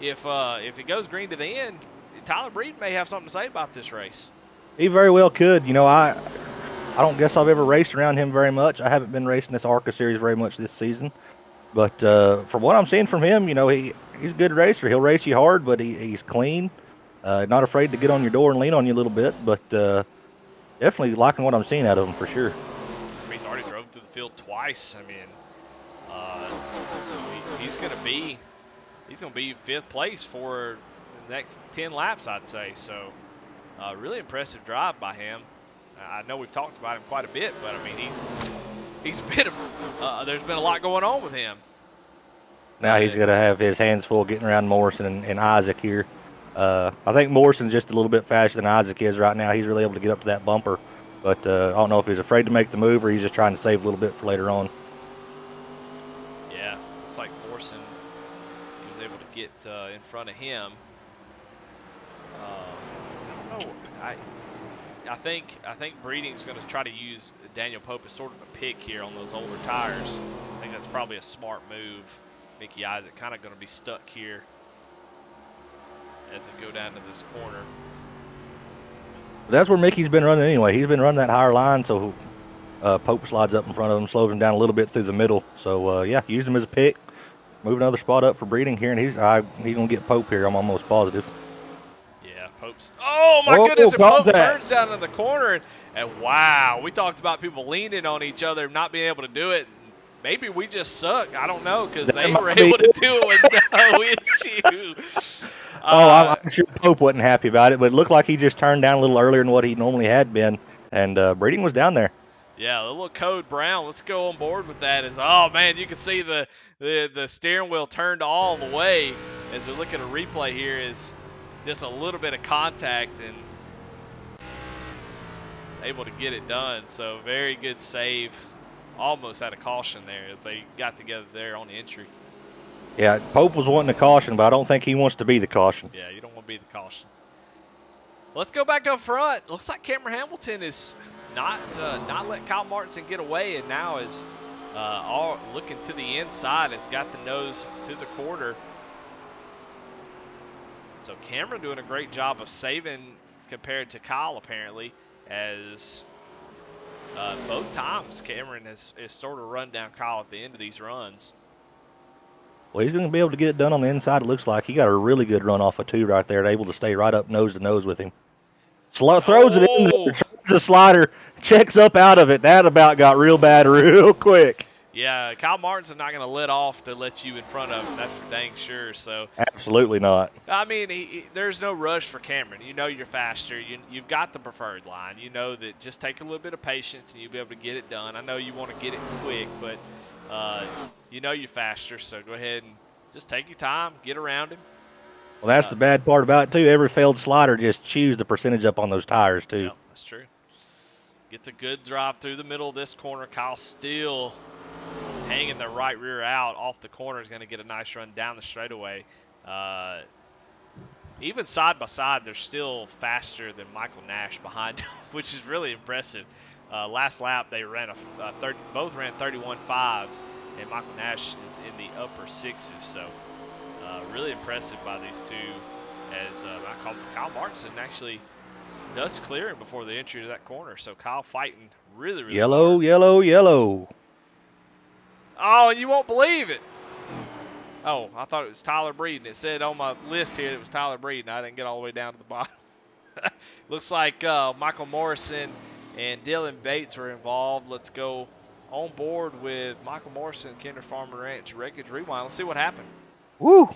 if it goes green to the end, Tyler Breeden may have something to say about this race. He very well could. I don't guess I've ever raced around him very much. I haven't been racing this ARCA series very much this season. But from what I'm seeing from him, he's a good racer. He'll race you hard, but he's clean. Not afraid to get on your door and lean on you a little bit. But definitely liking what I'm seeing out of him for sure. He's already drove through the field twice. He's going to be 5th place for the next 10 laps, I'd say. So really impressive drive by him. I know we've talked about him quite a bit, but he's been there's been a lot going on with him. Now he's going to have his hands full getting around Morrison and Isaac here. I think Morrison's just a little bit faster than Isaac is right now. He's really able to get up to that bumper, but I don't know if he's afraid to make the move or he's just trying to save a little bit for later on. Yeah, it's like Morrison, he was able to get in front of him. I don't know. I think Breeding's going to try to use Daniel Pope as sort of a pick here on those older tires. I think that's probably a smart move. Mickey Isaac kind of going to be stuck here as they go down to this corner. That's where Mickey's been running anyway. He's been running that higher line, so Pope slides up in front of him, slows him down a little bit through the middle. So, use him as a pick. Move another spot up for Breeding here, and he's going to get Pope here, I'm almost positive. Pope's. Oh my goodness! And Pope turns down in the corner, and wow, we talked about people leaning on each other, not being able to do it. Maybe we just suck. I don't know, because they were able to do it with no issue. I'm sure Pope wasn't happy about it, but it looked like he just turned down a little earlier than what he normally had been, and Breeding was down there. Yeah, the little code brown. Let's go on board with that. Oh man, you can see the steering wheel turned all the way as we look at a replay here. Is just a little bit of contact and able to get it done. So very good save. Almost had a caution there as they got together there on the entry. Yeah, Pope was wanting a caution, but I don't think he wants to be the caution. Yeah, you don't want to be the caution. Let's go back up front. Looks like Cameron Hamilton is not let Kyle Martinson get away, and now is all looking to the inside. Has got the nose to the quarter. So Cameron doing a great job of saving compared to Kyle, apparently, as both times Cameron has sort of run down Kyle at the end of these runs. Well, he's going to be able to get it done on the inside, it looks like. He got a really good run off of 2 right there, able to stay right up nose to nose with him. Throws it in there, tries the slider, checks up out of it. That about got real bad real quick. Yeah, Kyle Martin's not going to let off to let you in front of him. That's for dang sure. So absolutely not. I mean, there's no rush for Cameron. You know you're faster. You've got the preferred line. You know that just take a little bit of patience and you'll be able to get it done. I know you want to get it quick, but you know you're faster. So go ahead and just take your time, get around him. Well, that's the bad part about it, too. Every failed slider just chews the percentage up on those tires, too. Yeah, that's true. Gets a good drive through the middle of this corner. Kyle still hanging the right rear out off the corner is going to get a nice run down the straightaway. Even side by side, they're still faster than Michael Nash behind him, which is really impressive. Last lap, they ran both ran 31.5s, and Michael Nash is in the upper 6s. So really impressive by these two. As Kyle Martinson actually does clear him before the entry to that corner. So Kyle fighting really, really hard. Yellow. Oh, and you won't believe it. Oh, I thought it was Tyler Breeden. It said on my list here it was Tyler Breeden. I didn't get all the way down to the bottom. Looks like Michael Morrison and Dylan Bates were involved. Let's go on board with Michael Morrison, Kinder Farmer Ranch Wreckage Rewind. Let's see what happened. Woo!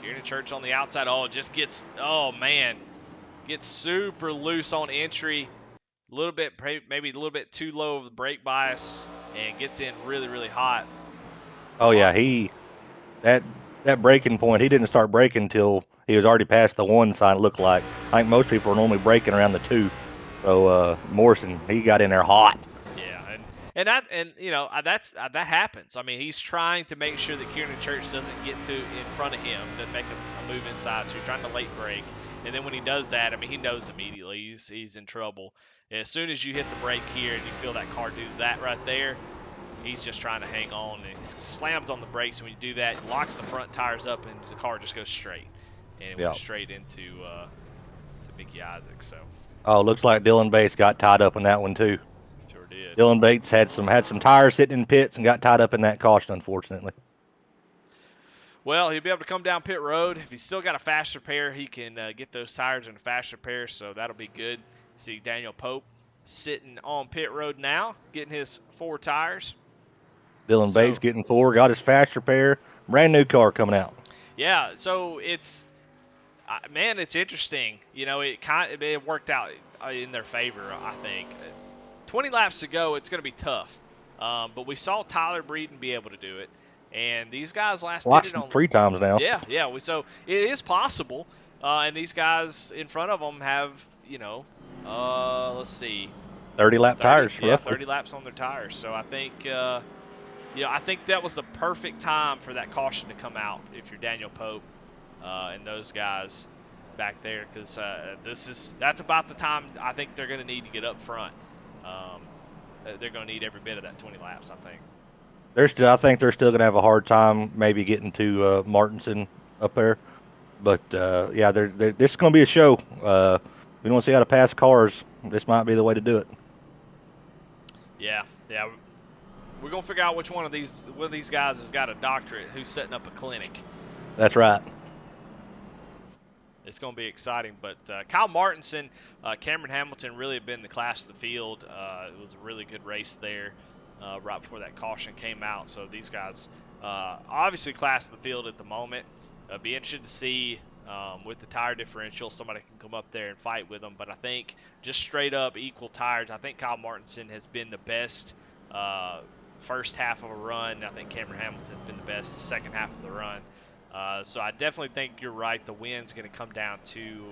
Kieran Church on the outside. Oh, just gets super loose on entry. Maybe a little bit too low of the brake bias, and gets in really, really hot. Oh yeah, that braking point, he didn't start braking until he was already past the 1 sign. It looked like. I think most people are normally braking around the 2. So Morrison, he got in there hot. Yeah, and you know that happens. I mean, he's trying to make sure that Kieran Church doesn't get in front of him to make a move inside. So you're trying to late brake, and then when he does that, I mean, he knows immediately he's in trouble. As soon as you hit the brake here and you feel that car do that right there, he's just trying to hang on, and he slams on the brakes. And when you do that, it locks the front tires up, and the car just goes straight. And it went straight into to Mickey Isaac. So. Oh, looks like Dylan Bates got tied up in that one too. Sure did. Dylan Bates had some tires sitting in pits and got tied up in that caution, unfortunately. Well, he'll be able to come down pit road. If he's still got a faster pair, he can get those tires in a faster pair, so that'll be good. See Daniel Pope sitting on pit road now, getting his 4 tires. Dylan Bates getting 4, got his faster pair. Brand new car coming out. Yeah, so it's interesting. You know, it worked out in their favor, I think. 20 laps to go, it's going to be tough. But we saw Tyler Breeden be able to do it. And these guys pitted on 3 times now. Yeah. So it is possible. And these guys in front of them have, let's see. 30 tires. Yeah, roughly. 30 laps on their tires. So I think, I think that was the perfect time for that caution to come out if you're Daniel Pope and those guys back there, because that's about the time I think they're going to need to get up front. They're going to need every bit of that 20 laps, I think. I think they're still going to have a hard time maybe getting to Martinson up there. But, yeah, this is going to be a show. If you want to see how to pass cars, this might be the way to do it. Yeah. We're going to figure out which one of these guys has got a doctorate who's setting up a clinic. That's right. It's going to be exciting. But Kyle Martinson, Cameron Hamilton really have been the class of the field. It was a really good race there right before that caution came out. So these guys obviously class of the field at the moment. Be interested to see with the tire differential, somebody can come up there and fight with them. But I think just straight up equal tires, I think Kyle Martinson has been the best first half of a run. I think Cameron Hamilton has been the best second half of the run. So I definitely think you're right. The win's going to come down to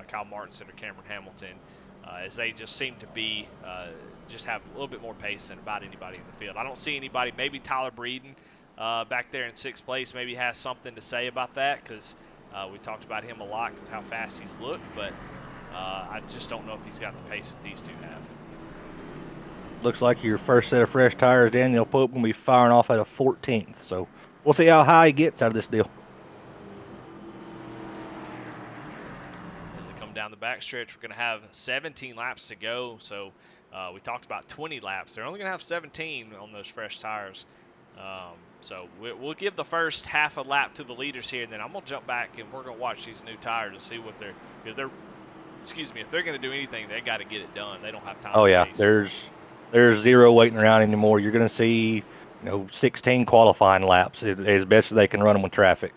Kyle Martinson or Cameron Hamilton, as they just seem to be just have a little bit more pace than about anybody in the field. I don't see anybody. Maybe Tyler Breeden back there in 6th place maybe has something to say about that, because we talked about him a lot because how fast he's looked. But I just don't know if he's got the pace that these two have. Looks like your first set of fresh tires, Daniel Pope, will be firing off at a 14th. So we'll see how high he gets out of this deal. As they come down the backstretch, we're going to have 17 laps to go. So we talked about 20 laps. They're only going to have 17 on those fresh tires. So we'll give the first half a lap to the leaders here, and then I'm going to jump back and we're going to watch these new tires and see what because they're, excuse me, if they're going to do anything, they got to get it done. They don't have time Oh to yeah, waste. there's zero waiting around anymore. You're going to see, 16 qualifying laps as best as they can run them with traffic.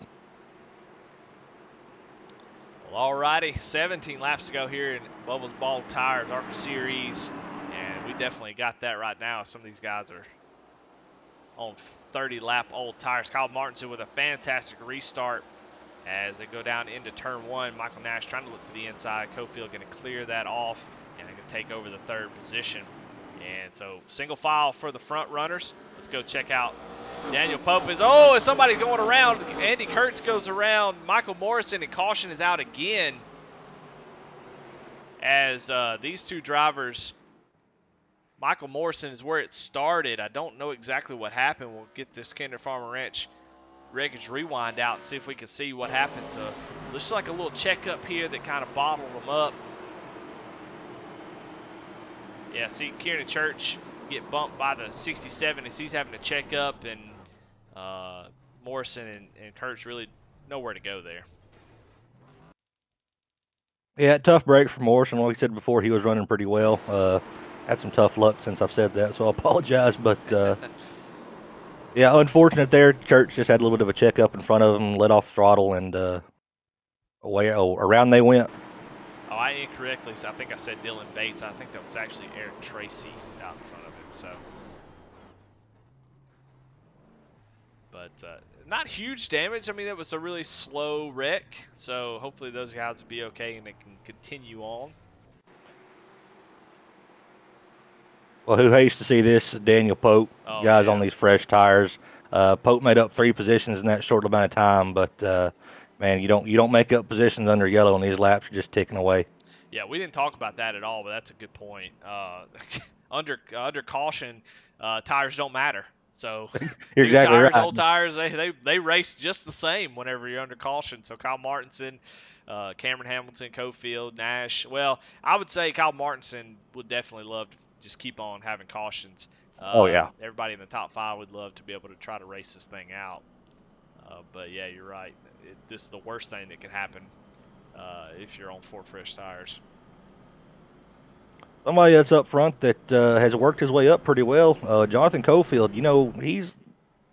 Well, alrighty, 17 laps to go here in Bubbas Ball Tires ARCA Series, and we definitely got that right now. Some of these guys are on 30-lap old tires. Kyle Martinson with a fantastic restart as they go down into turn one. Michael Nash trying to look to the inside. Cofield going to clear that off, and they're going to take over the third position. And so single file for the front runners. Let's go check out Daniel Pope. Is somebody going around. Andy Kurtz goes around Michael Morrison, and caution is out again as these two drivers. Michael Morrison is where it started. I don't know exactly what happened. We'll get this Kinder Farmer Ranch wreckage rewind out and see if we can see what happened to. Looks like a little checkup here that kind of bottled them up. Yeah, see Kieran Church get bumped by the 67 as he's having to check up, and Morrison and Kurtz really nowhere to go there. Yeah, tough break for Morrison. Like I said before, he was running pretty well. Had some tough luck since I've said that, so I apologize. But yeah, unfortunate there. Church just had a little bit of a checkup in front of him, let off throttle, and around they went. Oh, I incorrectly. I think I said Dylan Bates. I think that was actually Eric Tracy out in front of him. So, but not huge damage. I mean, it was a really slow wreck. So hopefully those guys will be okay and they can continue on. Well, who hates to see this? Daniel Pope, guys on these fresh tires. Pope made up 3 positions in that short amount of time, but man, you don't make up positions under yellow on these laps. You're just ticking away. Yeah, we didn't talk about that at all, but that's a good point. Under caution, tires don't matter. So you're exactly tires, right. old tires, they race just the same whenever you're under caution. So Kyle Martinson, Cameron Hamilton, Cofield, Nash. Well, I would say Kyle Martinson would definitely love to just keep on having cautions. Oh yeah. Everybody in the top 5 would love to be able to try to race this thing out. But yeah, you're right. This is the worst thing that can happen if you're on 4 fresh tires. Somebody that's up front that has worked his way up pretty well, Jonathan Cofield.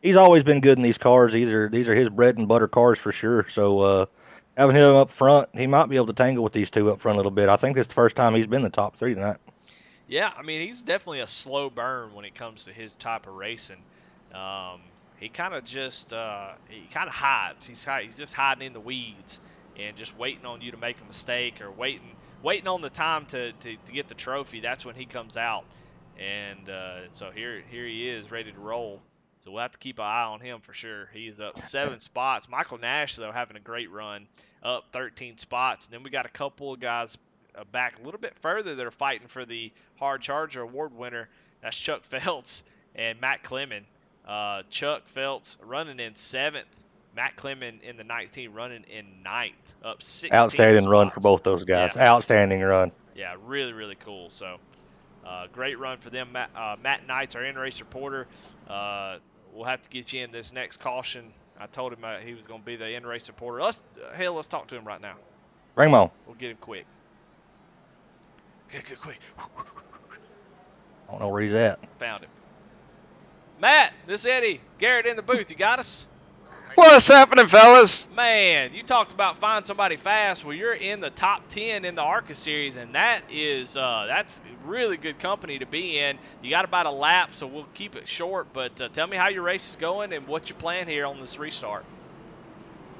He's always been good in these cars. These are his bread and butter cars for sure. So having him up front, he might be able to tangle with these two up front a little bit. I think it's the first time he's been in the top 3 tonight. Yeah, I mean, he's definitely a slow burn when it comes to his type of racing. He kind of just hides. He's just hiding in the weeds and just waiting on you to make a mistake or waiting on the time to get the trophy. That's when he comes out. And so here he is ready to roll. So we'll have to keep an eye on him for sure. He is up 7 spots. Michael Nash, though, having a great run, up 13 spots. And then we got a couple of guys back a little bit further that are fighting for the Hard Charger Award winner. That's Chuck Feltz and Matt Clemon. Chuck Feltz running in 7th. Matt Clemon in the 19 running in 9th, up 16 Outstanding spots. run for both those guys. Yeah. Outstanding run. Yeah, really, really cool. So great run for them. Matt Knight's our in-race reporter. We'll have to get you in this next caution. I told him he was going to be the in-race reporter. Let's talk to him right now. Bring him on. We'll get him quick. Get quick. I don't know where he's at. Found him. Matt, this is Eddie. Garrett in the booth. You got us? What's happening, fellas? Man, you talked about find somebody fast. Well, you're in the top 10 in the ARCA series, and that's really good company to be in. You got about a lap, so we'll keep it short. But tell me how your race is going and what you plan here on this restart.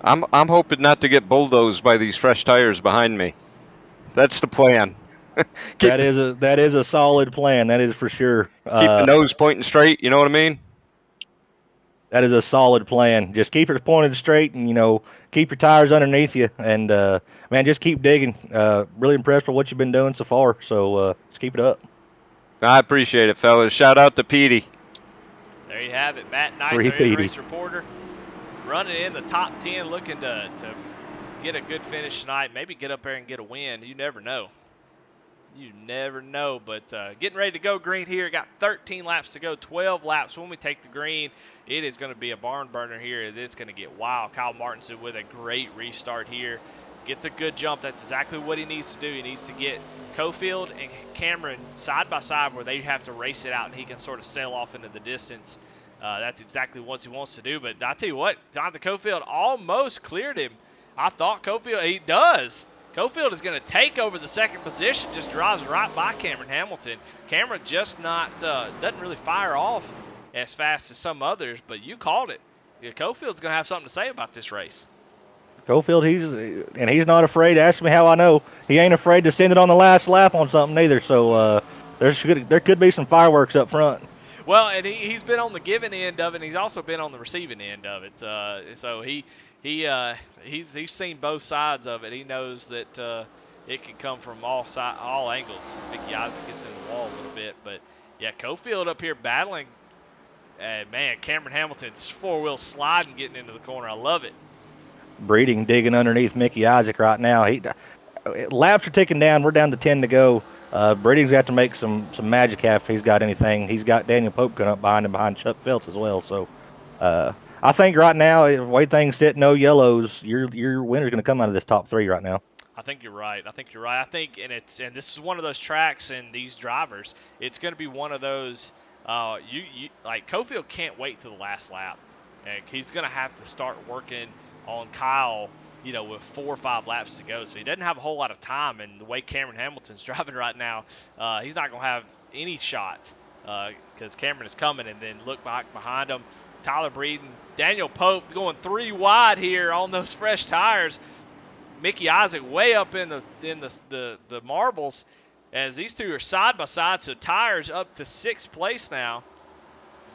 I'm hoping not to get bulldozed by these fresh tires behind me. That's the plan. That is a solid plan. That is for sure. Keep the nose pointing straight. You know what I mean? That is a solid plan. Just keep it pointed straight, and keep your tires underneath you. And man, just keep digging. Really impressed with what you've been doing so far. So just keep it up. I appreciate it, fellas. Shout out to Petey. There you have it. Matt Knight's our in-race reporter. running in the top 10, looking to get a good finish tonight. Maybe get up there and get a win. You never know. You never know, but getting ready to go green here. Got 13 laps to go, 12 laps when we take the green. It is going to be a barn burner here. It's going to get wild. Kyle Martinson with a great restart here. Gets a good jump. That's exactly what he needs to do. He needs to get Cofield and Cameron side by side where they have to race it out and he can sort of sail off into the distance. That's exactly what he wants to do. But I tell you what, Jonathan Cofield almost cleared him. I thought Cofield, he does. Cofield is going to take over the second position, just drives right by Cameron Hamilton. Cameron just doesn't really fire off as fast as some others, but you called it. Yeah, Cofield's going to have something to say about this race. Cofield, he's not afraid. Ask me how I know. He ain't afraid to send it on the last lap on something either. So there could be some fireworks up front. Well, and he's been on the giving end of it, and he's also been on the receiving end of it. So he's seen both sides of it. He knows that it can come from all angles. Mickey Isaac gets in the wall a little bit, but yeah, Cofield up here battling. Man, Cameron Hamilton's four-wheel sliding, getting into the corner. I love it. Breeding digging underneath Mickey Isaac right now. Laps are ticking down. We're down to 10 to go. Breeding's got to make some magic if he's got anything. He's got Daniel Pope coming up behind him, behind Chuck Phelps as well. So I think right now, the way things sit, no yellows, your winner's going to come out of this top 3 right now. I think you're right. I think, and this is one of those tracks and these drivers. It's going to be one of those. Like Cofield can't wait to the last lap, and he's going to have to start working on Kyle, with 4 or 5 laps to go. So he doesn't have a whole lot of time, and the way Cameron Hamilton's driving right now, he's not going to have any shot because Cameron is coming, and then look back behind him. Tyler Breeden, Daniel Pope going 3 wide here on those fresh tires. Mickey Isaac way up in the marbles as these two are side by side, so tires up to 6th place now.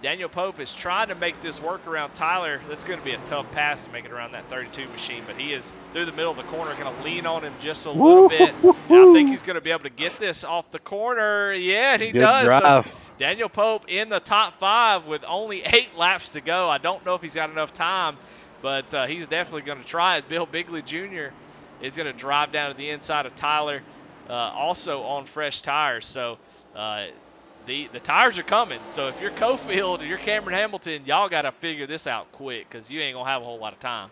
Daniel Pope is trying to make this work around Tyler. That's going to be a tough pass to make it around that 32 machine, but he is through the middle of the corner, going to lean on him just a little bit. And I think he's going to be able to get this off the corner. Yeah, he does. So Daniel Pope in the top 5 with only 8 laps to go. I don't know if he's got enough time, but he's definitely going to try it. Bill Bigley Jr. is going to drive down to the inside of Tyler, also on fresh tires. So the tires are coming. So if you're Cofield or you're Cameron Hamilton, y'all got to figure this out quick because you ain't going to have a whole lot of time.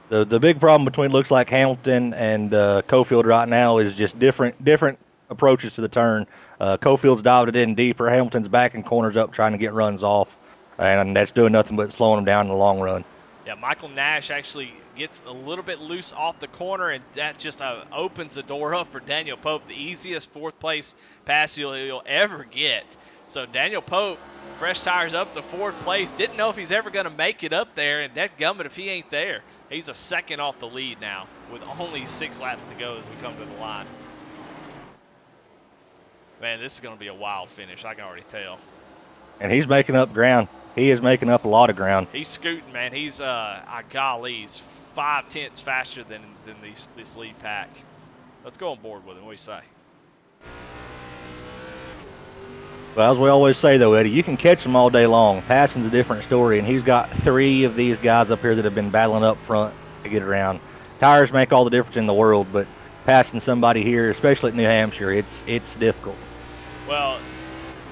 The big problem between looks like Hamilton and Cofield right now is just different approaches to the turn. Cofield's dialed it in deeper. Hamilton's backing corners up trying to get runs off, and that's doing nothing but slowing them down in the long run. Yeah, Michael Nash actually gets a little bit loose off the corner, and that just opens the door up for Daniel Pope, the easiest 4th place pass you'll ever get. So Daniel Pope, fresh tires up to 4th place. Didn't know if he's ever going to make it up there, and that gummit if he ain't there. He's a second off the lead now with only 6 laps to go as we come to the line. Man, this is going to be a wild finish. I can already tell. And he's making up ground. He is making up a lot of ground. He's scooting, man. He's, golly, he's 5/10 faster than this lead pack. Let's go on board with him. What do you say? Well, as we always say, though, Eddie, you can catch them all day long. Passing's a different story, and he's got 3 of these guys up here that have been battling up front to get around. Tires make all the difference in the world, but passing somebody here, especially at New Hampshire, it's difficult. Well,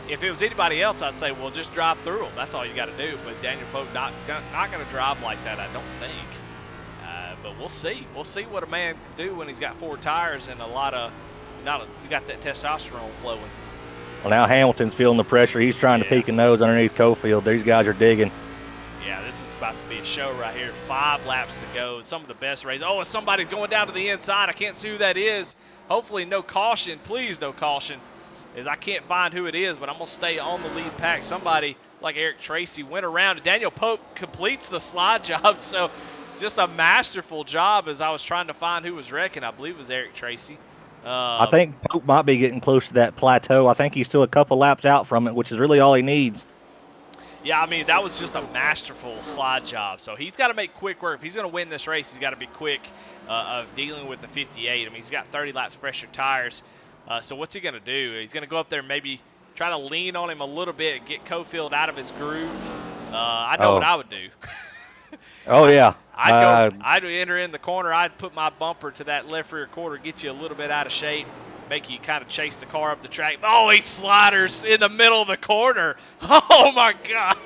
if it was anybody else, I'd say, well, just drive through them. That's all you got to do. But Daniel Pope not going to drive like that, I don't think. But we'll see. We'll see what a man can do when he's got 4 tires and you got that testosterone flowing. Well, now Hamilton's feeling the pressure. He's trying to peek a nose underneath Cofield. These guys are digging. Yeah, this is about to be a show right here. 5 laps to go. Some of the best races. Oh, somebody's going down to the inside. I can't see who that is. Hopefully no caution. Please no caution. As I can't find who it is, but I'm going to stay on the lead pack. Somebody like Eric Tracy went around. Daniel Pope completes the slide job. So just a masterful job as I was trying to find who was wrecking. I believe it was Eric Tracy. I think Pope might be getting close to that plateau. I think he's still a couple laps out from it, which is really all he needs. Yeah, I mean, that was just a masterful slide job. So he's got to make quick work. If he's going to win this race, he's got to be quick of dealing with the 58. I mean, he's got 30 laps fresher tires. So what's he going to do? He's going to go up there and maybe try to lean on him a little bit and get Cofield out of his groove. I know what I would do. Oh yeah. I'd enter in the corner. I'd put my bumper to that left rear quarter, get you a little bit out of shape, make you kind of chase the car up the track. Oh, he sliders in the middle of the corner. Oh my God.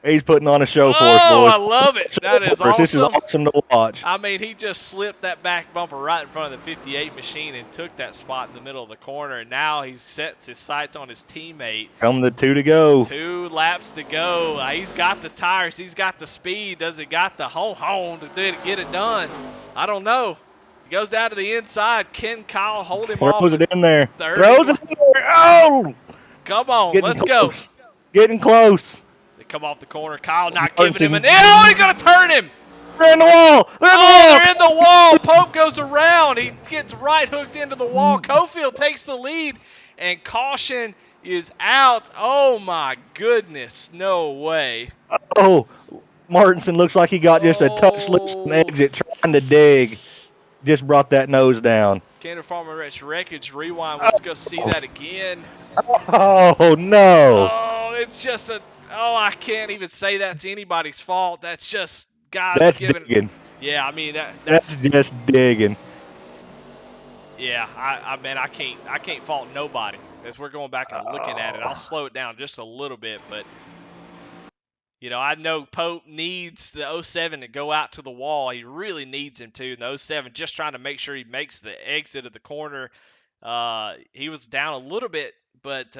He's putting on a show for us, Oh, boys. I love it. That is awesome. This is awesome to watch. I mean, he just slipped that back bumper right in front of the 58 machine and took that spot in the middle of the corner. And now he sets his sights on his teammate. Come the 2 to go. 2 laps to go. He's got the tires. He's got the speed. Does he got the hone to get it done? I don't know. He goes down to the inside. Can Kyle hold him off? Throws it in there. Throws it in there. Oh! Come on. Let's go. go. Getting close. They come off the corner. Kyle not giving him an... Oh, he's going to turn him. They're in the wall. They're in the wall. Pope goes around. He gets right hooked into the wall. Cofield takes the lead, and caution is out. Oh, my goodness. No way. Oh, Martinson looks like he got just a touch loose on the exit trying to dig. Just brought that nose down. Canada Farmer Ranch Wreckage Rewind. Let's go see that again. Oh, no. Oh, it's just a... Oh, I can't even say that's anybody's fault. That's just guys that's giving... digging. Yeah, I mean, that's just digging. Yeah, I can't fault nobody. As we're going back and looking at it, I'll slow it down just a little bit, but you know, I know Pope needs the 07 to go out to the wall. He really needs him to. And the 07 just trying to make sure he makes the exit of the corner. He was down a little bit, but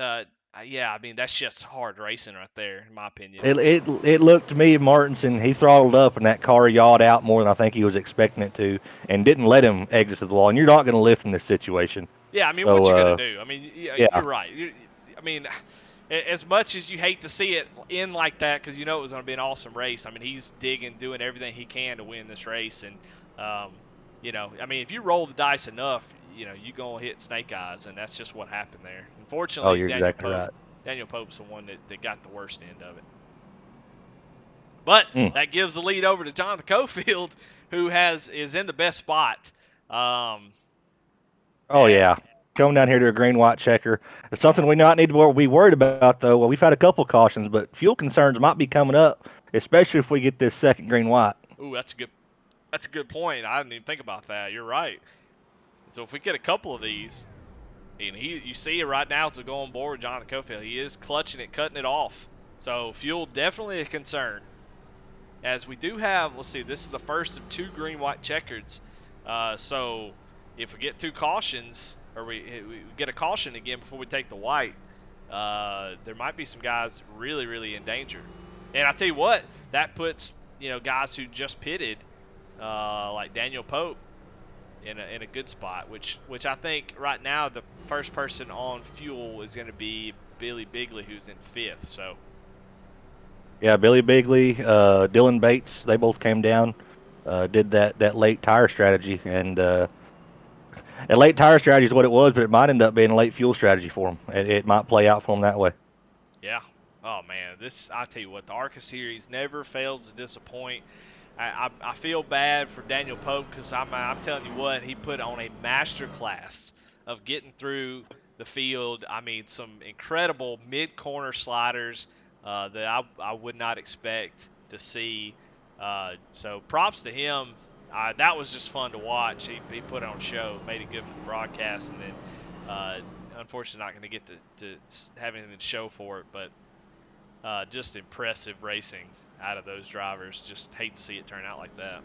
yeah, I mean, that's just hard racing right there, in my opinion. It looked to me, Martinson, he throttled up and that car yawed out more than I think he was expecting it to, and didn't let him exit to the wall. And you're not going to lift in this situation. Yeah, I mean, what you going to do? I mean, you're right. I mean, as much as you hate to see it end like that, because you know it was going to be an awesome race. I mean, he's digging, doing everything he can to win this race, and you know, I mean, if you roll the dice enough, you know, you're going to hit snake eyes, and that's just what happened there. Unfortunately, you're exactly right. Daniel Pope's the one that got the worst end of it. But that gives the lead over to Jonathan Cofield, who is in the best spot. Yeah. Going down here to a green-white checker. It's something we not need to be worried about, though. Well, we've had a couple cautions, but fuel concerns might be coming up, especially if we get this second green-white. Ooh, that's a good point. I didn't even think about that. You're right. So if we get a couple of these, and you see it right now to go on board with Jonathan Cofield, he is clutching it, cutting it off. So fuel definitely a concern. As we do have, let's see, this is the first of 2 green-white checkers. So if we get 2 cautions, or we get a caution again before we take the white, there might be some guys really, really in danger. And I tell you what, that puts, you know, guys who just pitted, like Daniel Pope, in a good spot, which I think right now the first person on fuel is going to be Billy Bigley, who's in 5th. So yeah, Billy Bigley, Dylan Bates, they both came down, did that late tire strategy, and a late tire strategy is what it was, but it might end up being a late fuel strategy for them. It might play out for them that way. Yeah. Oh man, I tell you what, the ARCA series never fails to disappoint. I feel bad for Daniel Pope, because I'm telling you what, he put on a master class of getting through the field. I mean, some incredible mid-corner sliders that I would not expect to see. So props to him. That was just fun to watch. He put on a show, made it good for the broadcast, and then unfortunately not going to get to have anything to show for it, but just impressive racing out of those drivers. Just hate to see it turn out like that.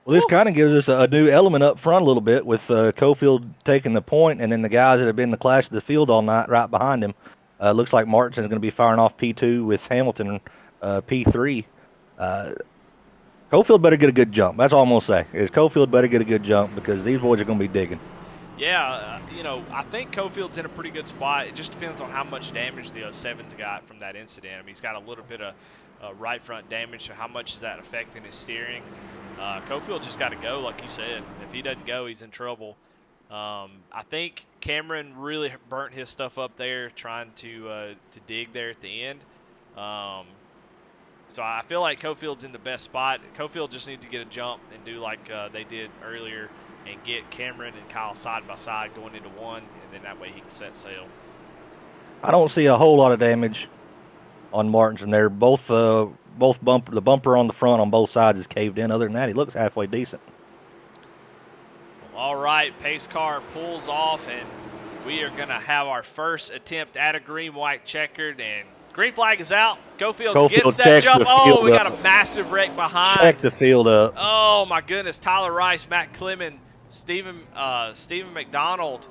Well, this kind of gives us a new element up front a little bit, with Cofield taking the point, and then the guys that have been in the clash of the field all night right behind him. Looks like Martinson's going to be firing off P2 with Hamilton P3. Cofield better get a good jump. That's all I'm going to say, is Cofield better get a good jump, because these boys are going to be digging. Yeah, you know, I think Cofield's in a pretty good spot. It just depends on how much damage the 07's got from that incident. I mean, he's got a little bit of right front damage, so how much is that affecting his steering? Cofield just got to go, like you said. If he doesn't go, he's in trouble. I think Cameron really burnt his stuff up there trying to dig there at the end. So I feel like Cofield's in the best spot. Cofield just needs to get a jump and do like they did earlier, and get Cameron and Kyle side by side going into one, and then that way he can set sail. I don't see a whole lot of damage on Martinson there. Both the bumper on the front on both sides is caved in. Other than that, he looks halfway decent. All right, pace car pulls off, and we are going to have our first attempt at a green-white checkered, and green flag is out. Cofield gets that jump. Oh, we got a massive wreck behind. Check the field up. Oh, my goodness. Tyler Rice, Matt Clemens, Stephen McDonald,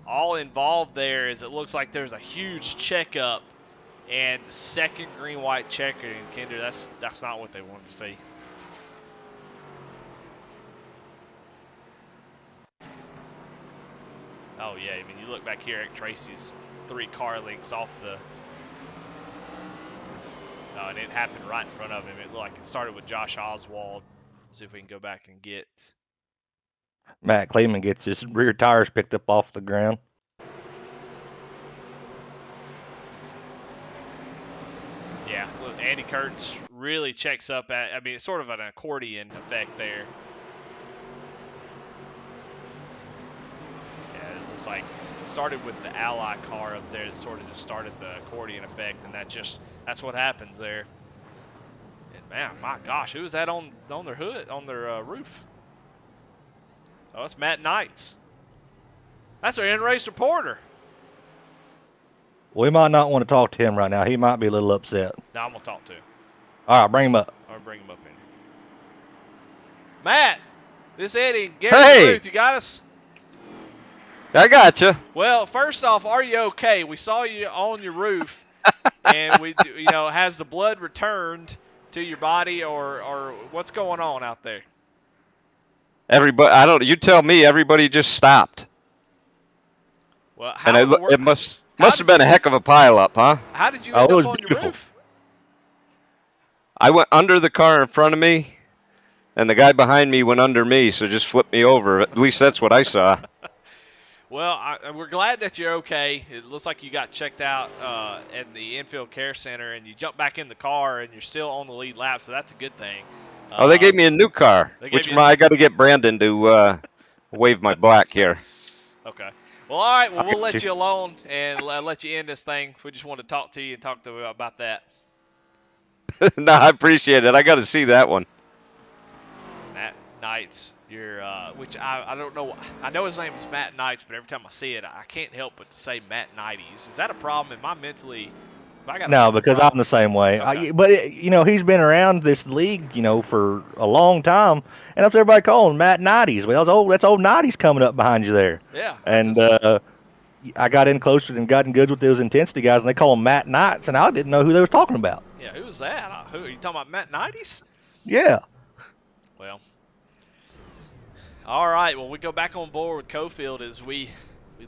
all involved there, as it looks like there's a huge checkup. And second green-white checker, and Kinder, that's not what they wanted to see. Oh, yeah, I mean, you look back here, Eric Tracy's 3 car lengths off the... Oh, and it happened right in front of him. It looked like it started with Josh Oswald. Let's see if we can go back and get... Matt Clemens gets his rear tires picked up off the ground. Yeah, look, Andy Kurtz really checks up at, I mean, it's sort of an accordion effect there. Yeah, this looks like it started with the Ally car up there that sort of just started the accordion effect, and that's what happens there. And man, my gosh, who is that on their hood, on their roof? Oh, it's Matt Knights. That's our in-race reporter. We might not want to talk to him right now. He might be a little upset. No, I'm going to talk to him. All right, bring him up. I'll bring him up in here. Matt, this Eddie, Gary Hey. Ruth, you got us? I got you. Well, first off, are you okay? We saw you on your roof, and has the blood returned to your body, or what's going on out there? Everybody, you tell me. Everybody just stopped. Well, it must have been a heck of a pileup, huh? How did you end up on your roof? I went under the car in front of me, and the guy behind me went under me, so just flipped me over. At least that's what I saw. Well, we're glad that you're okay. It looks like you got checked out at the infield care center, and you jumped back in the car, and you're still on the lead lap, so that's a good thing. They gave me a new car, I got to get Brandon to wave my black here. Okay. Well, all right. Well, we'll let you alone and let you end this thing. We just want to talk to you and talk to you about that. No, I appreciate it. I got to see that one. Matt Knights, which I don't know. I know his name is Matt Knights, but every time I see it, I can't help but to say Matt Knighties. Is that a problem? Am I mentally? No, because I'm the same way. Okay. But he's been around this league, for a long time, and that's what everybody calling him Matt Knighties. Well, that's old Knighties coming up behind you there. Yeah. And I got in closer and got in good with those intensity guys, and they call them Matt Knights, and I didn't know who they were talking about. Yeah, who was that? Who are you talking about? Matt Knighties? Yeah. Well. All right. Well, we go back on board with Cofield as we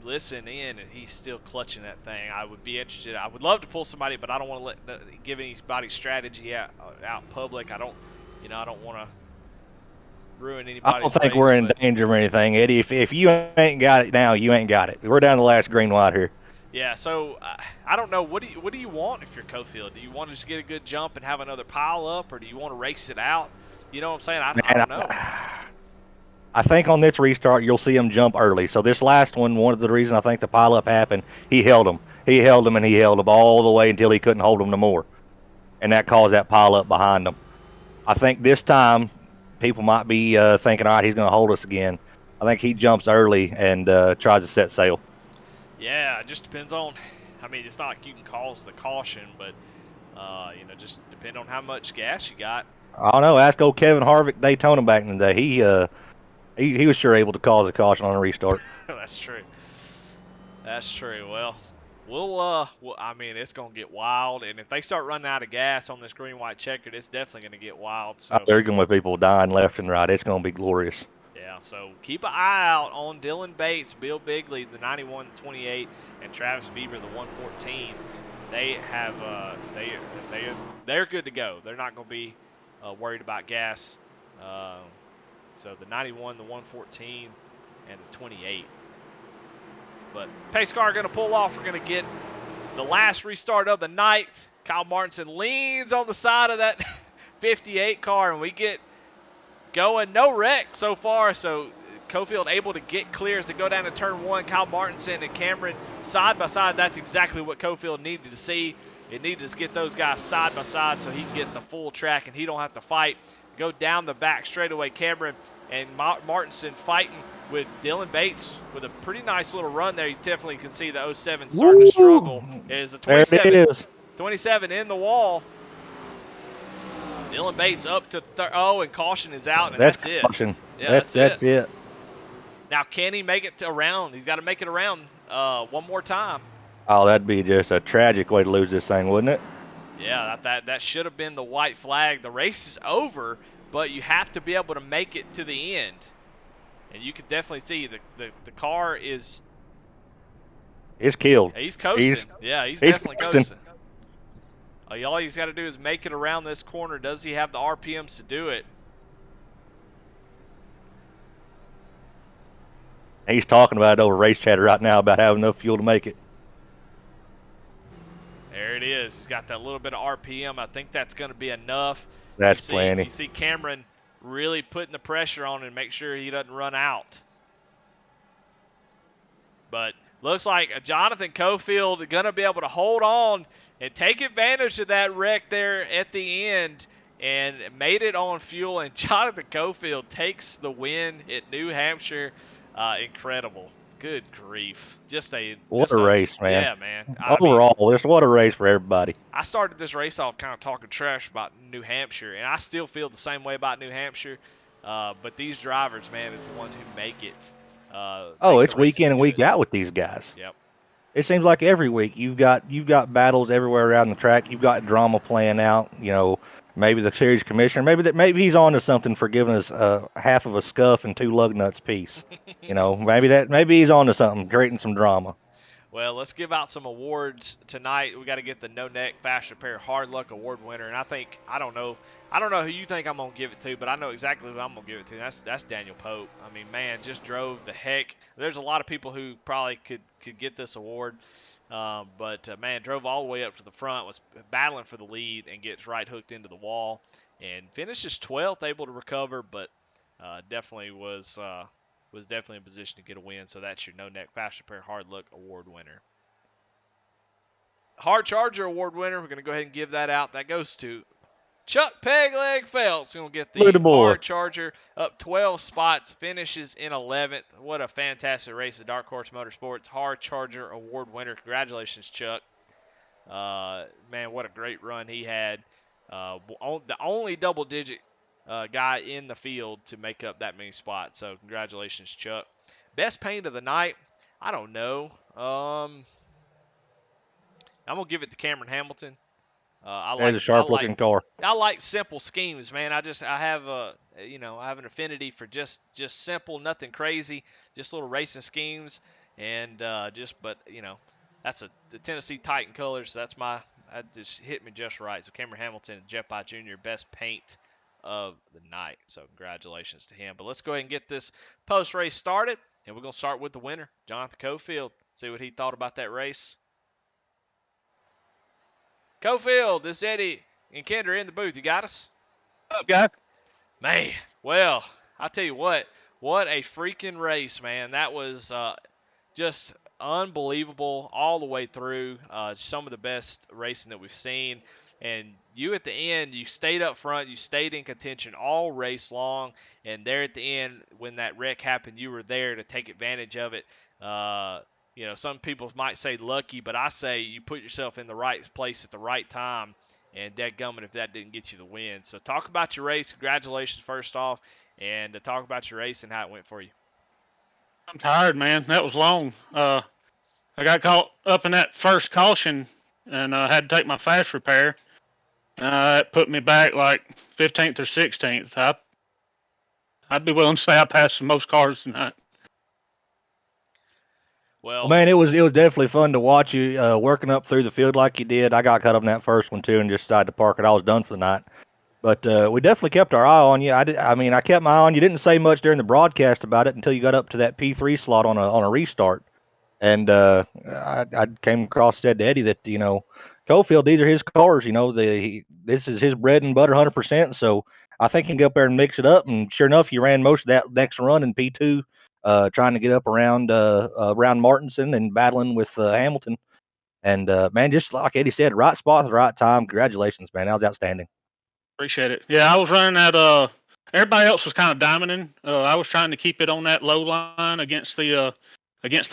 listen in, and he's still clutching that thing. I would be interested. I would love to pull somebody, but I don't want to give anybody strategy out public. I don't want to ruin anybody's I don't think we're in danger of anything, Eddie. If you ain't got it now, you ain't got it. We're down the last green light here. Yeah. So I don't know. What do you want if you're Cofield? Do you want to just get a good jump and have another pile up, or do you want to race it out? You know what I'm saying? I don't know. I think on this restart, you'll see him jump early. So this last one of the reasons I think the pileup happened, he held him. He held him, and he held him all the way until he couldn't hold him no more. And that caused that pileup behind him. I think this time, people might be thinking, all right, he's going to hold us again. I think he jumps early and tries to set sail. Yeah, it just depends on, it's not like you can cause the caution, but, just depend on how much gas you got. I don't know. Ask old Kevin Harvick, Daytona back in the day. He was sure able to cause a caution on a restart. That's true. That's true. Well, it's going to get wild, and if they start running out of gas on this green-white checkered, it's definitely going to get wild. So there's going to be people dying left and right. It's going to be glorious. Yeah, so keep an eye out on Dylan Bates, Bill Bigley, the 91-28, and Travis Bieber, the 114. They have they're good to go. They're not going to be worried about gas. So the 91, the 114, and the 28. But pace car going to pull off. We're going to get the last restart of the night. Kyle Martinson leans on the side of that 58 car, and we get going. No wreck so far. So Cofield able to get clear as they go down to turn 1. Kyle Martinson and Cameron side by side. That's exactly what Cofield needed to see. It needed to get those guys side by side so he can get the full track and he don't have to fight. Go down the back straightaway. Cameron and Martinson fighting with Dylan Bates with a pretty nice little run there. You definitely can see the 07 starting to struggle. Is a 27 in the wall. Dylan Bates up to and caution is out, and that's it. Caution. Yeah, that's it. Now, can he make it around? He's got to make it around one more time. Oh, that'd be just a tragic way to lose this thing, wouldn't it? Yeah, that should have been the white flag. The race is over, but you have to be able to make it to the end. And you can definitely see the car is... It's killed. He's coasting. He's definitely coasting. All he's got to do is make it around this corner. Does he have the RPMs to do it? He's talking about it over race chatter right now about having enough fuel to make it. There it is. He's got that little bit of RPM. I think that's going to be enough. That's plenty. You see Cameron really putting the pressure on him to make sure he doesn't run out. But looks like Jonathan Cofield is going to be able to hold on and take advantage of that wreck there at the end and made it on fuel. And Jonathan Cofield takes the win at New Hampshire. Incredible. Good grief. What a race, man. Yeah, man. Overall, what a race for everybody. I started this race off kind of talking trash about New Hampshire, and I still feel the same way about New Hampshire. But these drivers, man, is the ones who make it. It's week in and week out with these guys. Yep. It seems like every week you've got battles everywhere around the track. You've got drama playing out. You know, maybe the series commissioner, maybe he's on to something for giving us half of a scuff and 2 lug nuts piece. You know, maybe he's on to something, creating some drama. Well, let's give out some awards tonight. We got to get the No Neck Fast Repair Hard Luck Award winner, and I don't know who you think I'm gonna give it to, but I know exactly who I'm gonna give it to. That's Daniel Pope. I mean, man, just drove the heck. There's a lot of people who probably could get this award, but man, drove all the way up to the front, was battling for the lead, and gets right hooked into the wall, and finishes 12th, able to recover, but definitely was definitely in position to get a win. So that's your No Neck Fast Repair Hard Luck Award winner. Hard Charger Award winner, we're going to go ahead and give that out. That goes to Chuck Pegleg Phelps. Going to get the Hard Charger up 12 spots, finishes in 11th. What a fantastic race at Dark Horse Motorsports. Hard Charger Award winner. Congratulations, Chuck. Man, what a great run he had. The only double-digit guy in the field to make up that many spots. So congratulations, Chuck. Best paint of the night, I don't know. I'm gonna give it to Cameron Hamilton. I like a sharp-looking car. I like simple schemes, man. I have an affinity for just simple, nothing crazy, just little racing schemes, and that's the Tennessee Titan colors. So that just hit me just right. So Cameron Hamilton and Jeff Pye Jr. best paint of the night. So congratulations to him. But let's go ahead and get this post-race started, and we're going to start with the winner, Jonathan Cofield. See what he thought about that race. Cofield, this is Eddie and Kendra in the booth. You got us? What's up, guys? Man, well, I'll tell you what a freaking race, man. That was just unbelievable all the way through. Some of the best racing that we've seen. And you at the end, you stayed up front, you stayed in contention all race long, and there at the end, when that wreck happened, you were there to take advantage of it. Some people might say lucky, but I say you put yourself in the right place at the right time, and dadgummit if that didn't get you the win. So talk about your race. Congratulations first off, and talk about your race and how it went for you. I'm tired, man. That was long. I got caught up in that first caution and had to take my fast repair. It put me back like 15th or 16th. I'd be willing to say I passed most cars tonight. Well, man, it was definitely fun to watch you working up through the field like you did. I got caught up in that first one too and just decided to park it. I was done for the night. But we definitely kept our eye on you. I kept my eye on you. Didn't say much during the broadcast about it until you got up to that P3 slot on a restart. And I came across, said to Eddie that, Cofield, these are his cars, this is his bread and butter 100%. So I think he can go up there and mix it up. And sure enough, you ran most of that next run in P2 trying to get up around Martinson and battling with Hamilton. And man, just like Eddie said, right spot at the right time. Congratulations, man. That was outstanding. Appreciate it. Yeah, I was running that. Everybody else was kind of diamonding. I was trying to keep it on that low line against the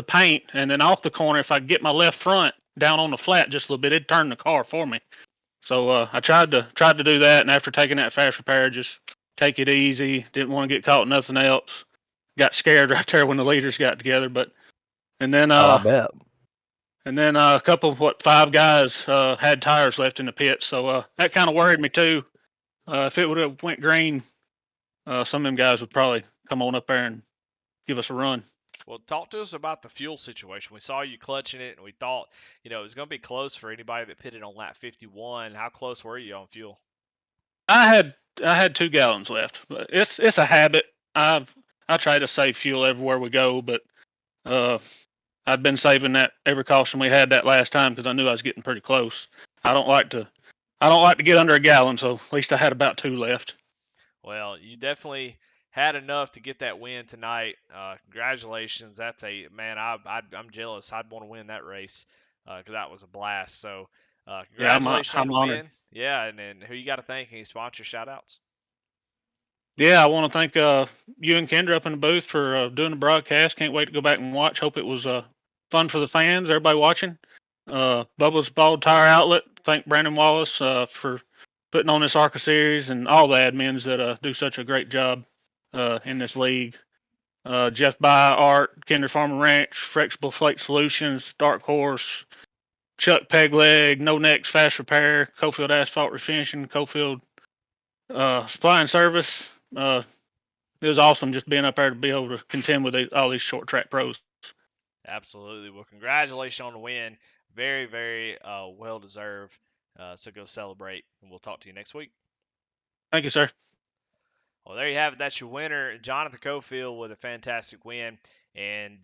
paint, and then off the corner. If I get my left front down on the flat just a little bit, it'd turn the car for me. So I tried to do that, and after taking that fast repair, just take it easy. Didn't want to get caught in nothing else. Got scared right there when the leaders got together, and then I bet. And then a couple of 5 guys had tires left in the pit, so that kind of worried me too. If it would have went green, some of them guys would probably come on up there and give us a run. Well, talk to us about the fuel situation. We saw you clutching it, and we thought, it was going to be close for anybody that pitted on lap 51. How close were you on fuel? I had 2 gallons left, but it's a habit. I try to save fuel everywhere we go, but I'd been saving that every caution we had that last time because I knew I was getting pretty close. I don't like to get under a gallon, so at least I had about 2 left. Well, you definitely had enough to get that win tonight. Congratulations. That's man. I'm jealous. I'd want to win that race because that was a blast. So congratulations on the win. Yeah, and then who you got to thank? Any sponsor shout outs? Yeah, I want to thank you and Kendra up in the booth for doing the broadcast. Can't wait to go back and watch. Hope it was fun for the fans, everybody watching. Bubbas Bald Tire Outlet, thank Brandon Wallace for putting on this ARCA series and all the admins that do such a great job in this league. Jeff By, Art, Kinder Farmer Ranch, Flexible Flake Solutions, Dark Horse, Chuck Pegleg, No Necks Fast Repair, Cofield Asphalt Refinishing, Cofield Supply and Service. It was awesome just being up there to be able to contend with all these short track pros. Absolutely. Well, congratulations on the win. Very, very well deserved. So go celebrate, and we'll talk to you next week. Thank you, sir. Well, there you have it. That's your winner, Jonathan Cofield, with a fantastic win. And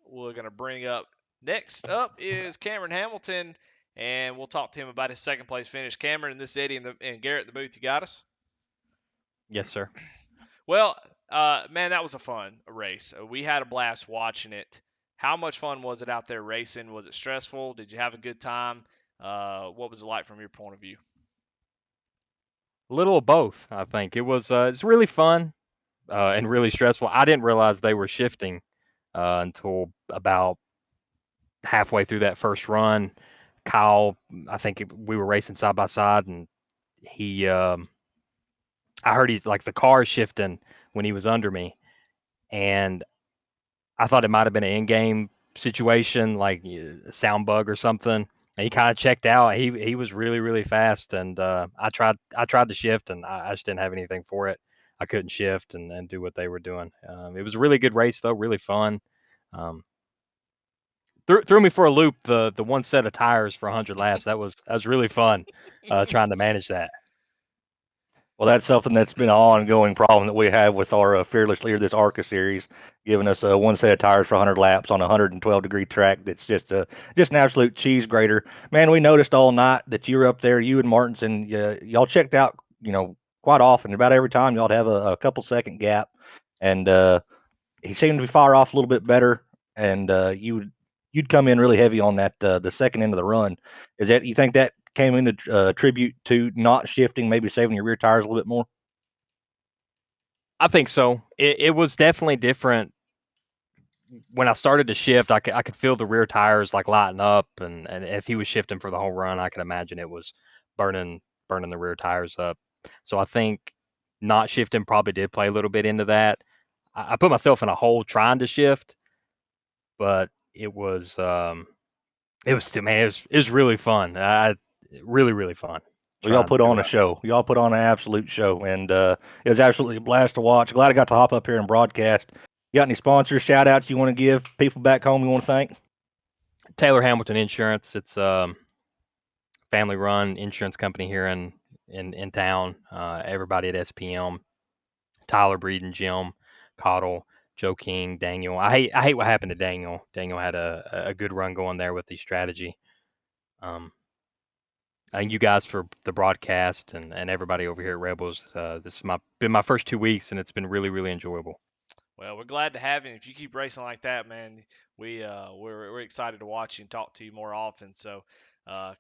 we're going to bring up next up is Cameron Hamilton, and we'll talk to him about his second place finish. Cameron, this is Eddie and Garrett in the booth. You got us? Yes, sir. Well, man, that was a fun race. We had a blast watching it. How much fun was it out there racing? Was it stressful? Did you have a good time? What was it like from your point of view? A little of both, I think. It's really fun and really stressful. I didn't realize they were shifting until about halfway through that first run. Kyle, I think we were racing side by side, and I heard he's like the car shifting when he was under me, and I thought it might have been an in-game situation, like a sound bug or something. And he kind of checked out. He was really, really fast, and I tried to shift, and I just didn't have anything for it. I couldn't shift and do what they were doing. It was a really good race, though, really fun. Threw me for a loop, the one set of tires for 100 laps. That was really fun trying to manage that. Well, that's something that's been an ongoing problem that we have with our fearless leader, this ARCA series, giving us one set of tires for 100 laps on a 112-degree track. That's just an absolute cheese grater. Man, we noticed all night that you were up there, you and Martinson, y'all checked out, quite often. About every time y'all have a couple-second gap, and he seemed to be fire off a little bit better, and you'd come in really heavy on that the second end of the run. You think that came into tribute to not shifting, maybe saving your rear tires a little bit more? I think so. It was definitely different. When I started to shift, I could feel the rear tires like lighting up, and if he was shifting for the whole run, I could imagine it was burning the rear tires up. So I think not shifting probably did play a little bit into that. I put myself in a hole trying to shift, but it was still, man, it was really fun. Really, really fun. Well, y'all put on a show. Y'all put on an absolute show, and it was absolutely a blast to watch. Glad I got to hop up here and broadcast. You got any sponsors, shout-outs you want to give people back home you want to thank? Taylor Hamilton Insurance. It's a family-run insurance company here in town. Everybody at SPM. Tyler Breed and Jim Cottle, Joe King, Daniel. I hate what happened to Daniel. Daniel had a good run going there with the strategy. Thank you guys for the broadcast and everybody over here at Rebels. This has been my first 2 weeks, and it's been really, really enjoyable. Well, we're glad to have you. If you keep racing like that, man, we're excited to watch you and talk to you more often. So,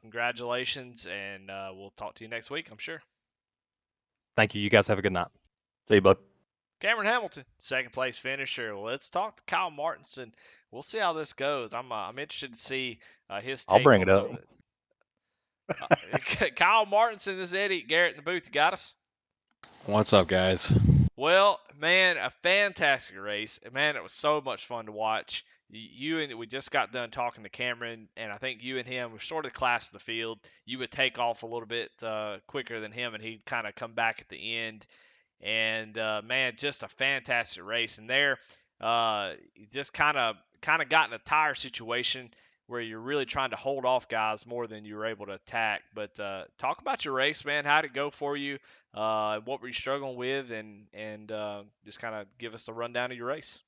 congratulations, and we'll talk to you next week, I'm sure. Thank you. You guys have a good night. See you, bud. Cameron Hamilton, second place finisher. Let's talk to Kyle Martinson. We'll see how this goes. I'm interested to see his I'll take bring on it some up. of it. Kyle Martinson, this is Eddie Garrett in the booth. You got us? What's up, guys? Well, man, a fantastic race. Man, it was so much fun to watch. We just got done talking to Cameron, and I think you and him were sort of the class of the field. You would take off a little bit quicker than him, and he'd kind of come back at the end. And man, just a fantastic race. And there, you just kind of got in a tire situation where you're really trying to hold off guys more than you were able to attack. But talk about your race, man. How'd it go for you? What were you struggling with? And just kind of give us a rundown of your race.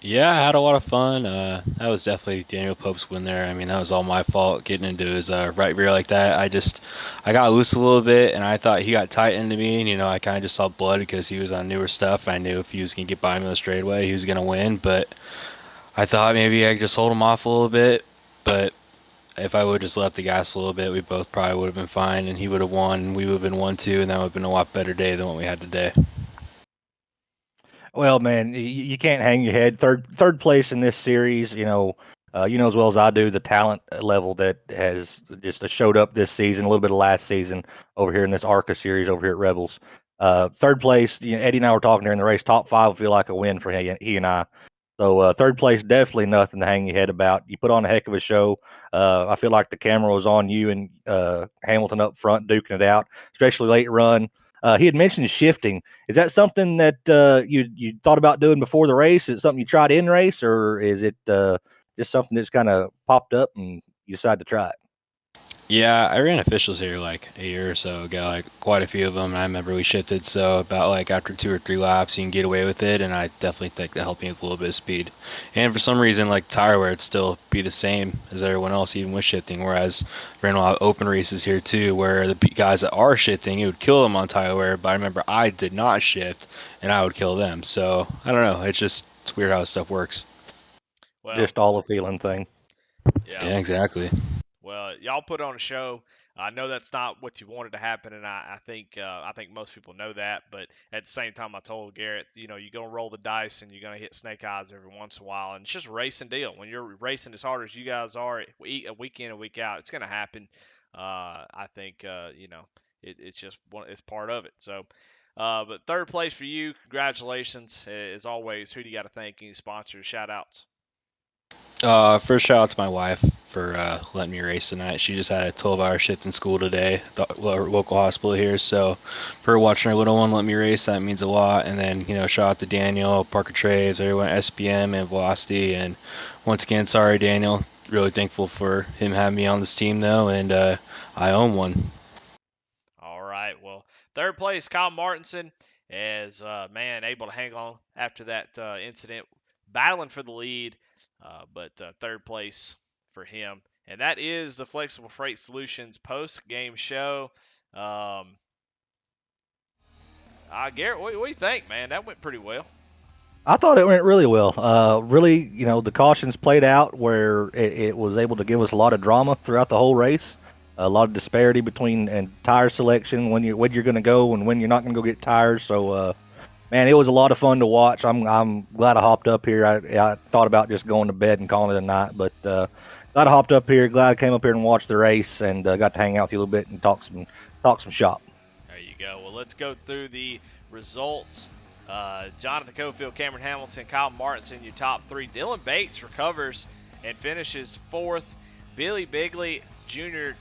Yeah, I had a lot of fun. That was definitely Daniel Pope's win there. I mean, that was all my fault getting into his right rear like that. I got loose a little bit, and I thought he got tight into me. And, I kind of just saw blood because he was on newer stuff. I knew if he was going to get by me on the straightaway, he was going to win. But I thought maybe I could just hold him off a little bit. But if I would just left the gas a little bit, we both probably would have been fine, and he would have won. We would have been 1-2, and that would have been a lot better day than what we had today. Well, man, you can't hang your head. Third place in this series, you know as well as I do the talent level that has just showed up this season, a little bit of last season over here in this ARCA series over here at Rebels. Third place, Eddie and I were talking during the race. Top 5 would feel like a win for he and I. So third place, definitely nothing to hang your head about. You put on a heck of a show. I feel like the camera was on you and Hamilton up front duking it out, especially late run. He had mentioned shifting. Is that something that you thought about doing before the race? Is it something you tried in race, or is it just something that's kind of popped up and you decided to try it? Yeah, I ran officials here like a year or so ago, like quite a few of them, and I remember we shifted, so about like after 2 or 3 laps you can get away with it, and I definitely think that helped me with a little bit of speed. And for some reason, like tire wear, it'd still be the same as everyone else, even with shifting, whereas I ran a lot of open races here too, where the guys that are shifting, it would kill them on tire wear, but I remember I did not shift, and I would kill them, so I don't know, it's weird how stuff works. Well, Just all a feeling thing. Yeah, exactly. Well, y'all put on a show. I know that's not what you wanted to happen, and I think most people know that. But at the same time, I told Garrett, you're gonna roll the dice and you're gonna hit snake eyes every once in a while, and it's just a racing deal. When you're racing as hard as you guys are, week in and week out, it's gonna happen. I think it's just it's part of it. So, but third place for you, congratulations as always. Who do you got to thank? Any sponsors, shout outs? First shout out to my wife for letting me race tonight. She just had a 12-hour shift in school today at the local hospital here, so for her watching her little one let me race, that means a lot. And then, shout out to Daniel, Parker Traves, everyone at SPM and Velocity. And once again, sorry, Daniel. Really thankful for him having me on this team, though, and I own one. All right. Well, third place, Kyle Martinson, as able to hang on after that incident, battling for the lead. But third place for him. And that is the Flexible Freight Solutions post-game show. Garrett, what do you think, man? That went pretty well. I thought it went really well. Really, the cautions played out where it was able to give us a lot of drama throughout the whole race. A lot of disparity between and tire selection, when you're going to go and when you're not going to go get tires. So, man, it was a lot of fun to watch. I'm glad I hopped up here. I thought about just going to bed and calling it a night, but glad I hopped up here. Glad I came up here and watched the race and got to hang out with you a little bit and talk some shop. There you go. Well, let's go through the results. Jonathan Cofield, Cameron Hamilton, Kyle Martinson, your top 3. Dylan Bates recovers and finishes 4th. Billy Bigley Jr.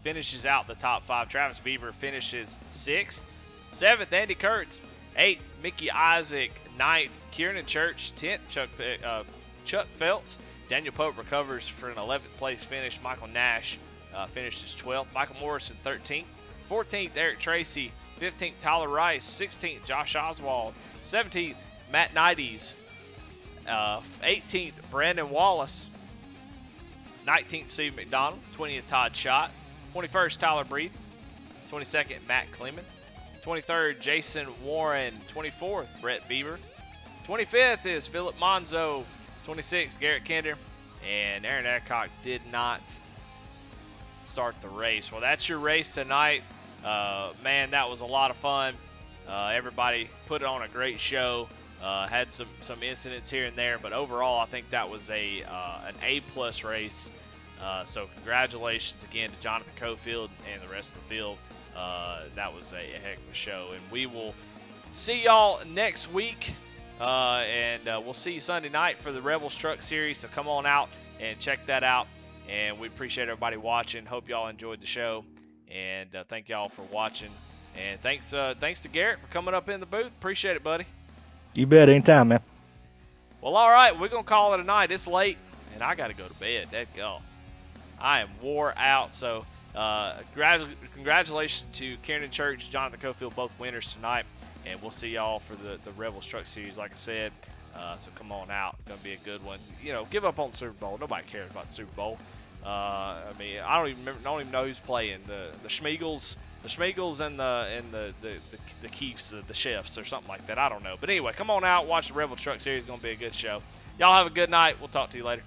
finishes out the top 5. Travis Bieber finishes 6th. 7th, Andy Kurtz. 8th, Mickey Isaac. 9th, Kieran Church. 10th, Chuck Feltz. Daniel Pope recovers for an 11th place finish. Michael Nash finishes 12th. Michael Morrison 13th. 14th, Eric Tracy. 15th, Tyler Rice. 16th, Josh Oswald. 17th, Matt Knighties. 18th, Brandon Wallace. 19th, Steve McDonald. 20th, Todd Schott. 21st, Tyler Breed. 22nd, Matt Clement. 23rd, Jason Warren. 24th, Brett Bieber. 25th is Philip Monzo. 26th, Garrett Kinder. And Aaron Adcock did not start the race. Well, that's your race tonight. Man, that was a lot of fun. Everybody put on a great show. Had some incidents here and there, but overall, I think that was an A-plus race. So congratulations again to Jonathan Cofield and the rest of the field. That was a heck of a show, and we will see y'all next week. And we'll see you Sunday night for the Rebels Truck Series. So come on out and check that out. And we appreciate everybody watching. Hope y'all enjoyed the show. And thank y'all for watching. And thanks to Garrett for coming up in the booth. Appreciate it, buddy. You bet, anytime, man. Well, all right, we're gonna call it a night. It's late, and I gotta go to bed. That go. I am wore out. So, congratulations to Kieran Church, Jonathan Cofield, both winners tonight. And we'll see y'all for the Rebels Truck Series, like I said. So come on out. It's gonna be a good one. You know, give up on the Super Bowl. Nobody cares about the Super Bowl. I mean, I don't even know who's playing. The Schmeagles and the Keefs, the Chefs, or something like that. I don't know. But anyway, come on out, watch the Rebel Truck Series. It's gonna be a good show. Y'all have a good night. We'll talk to you later.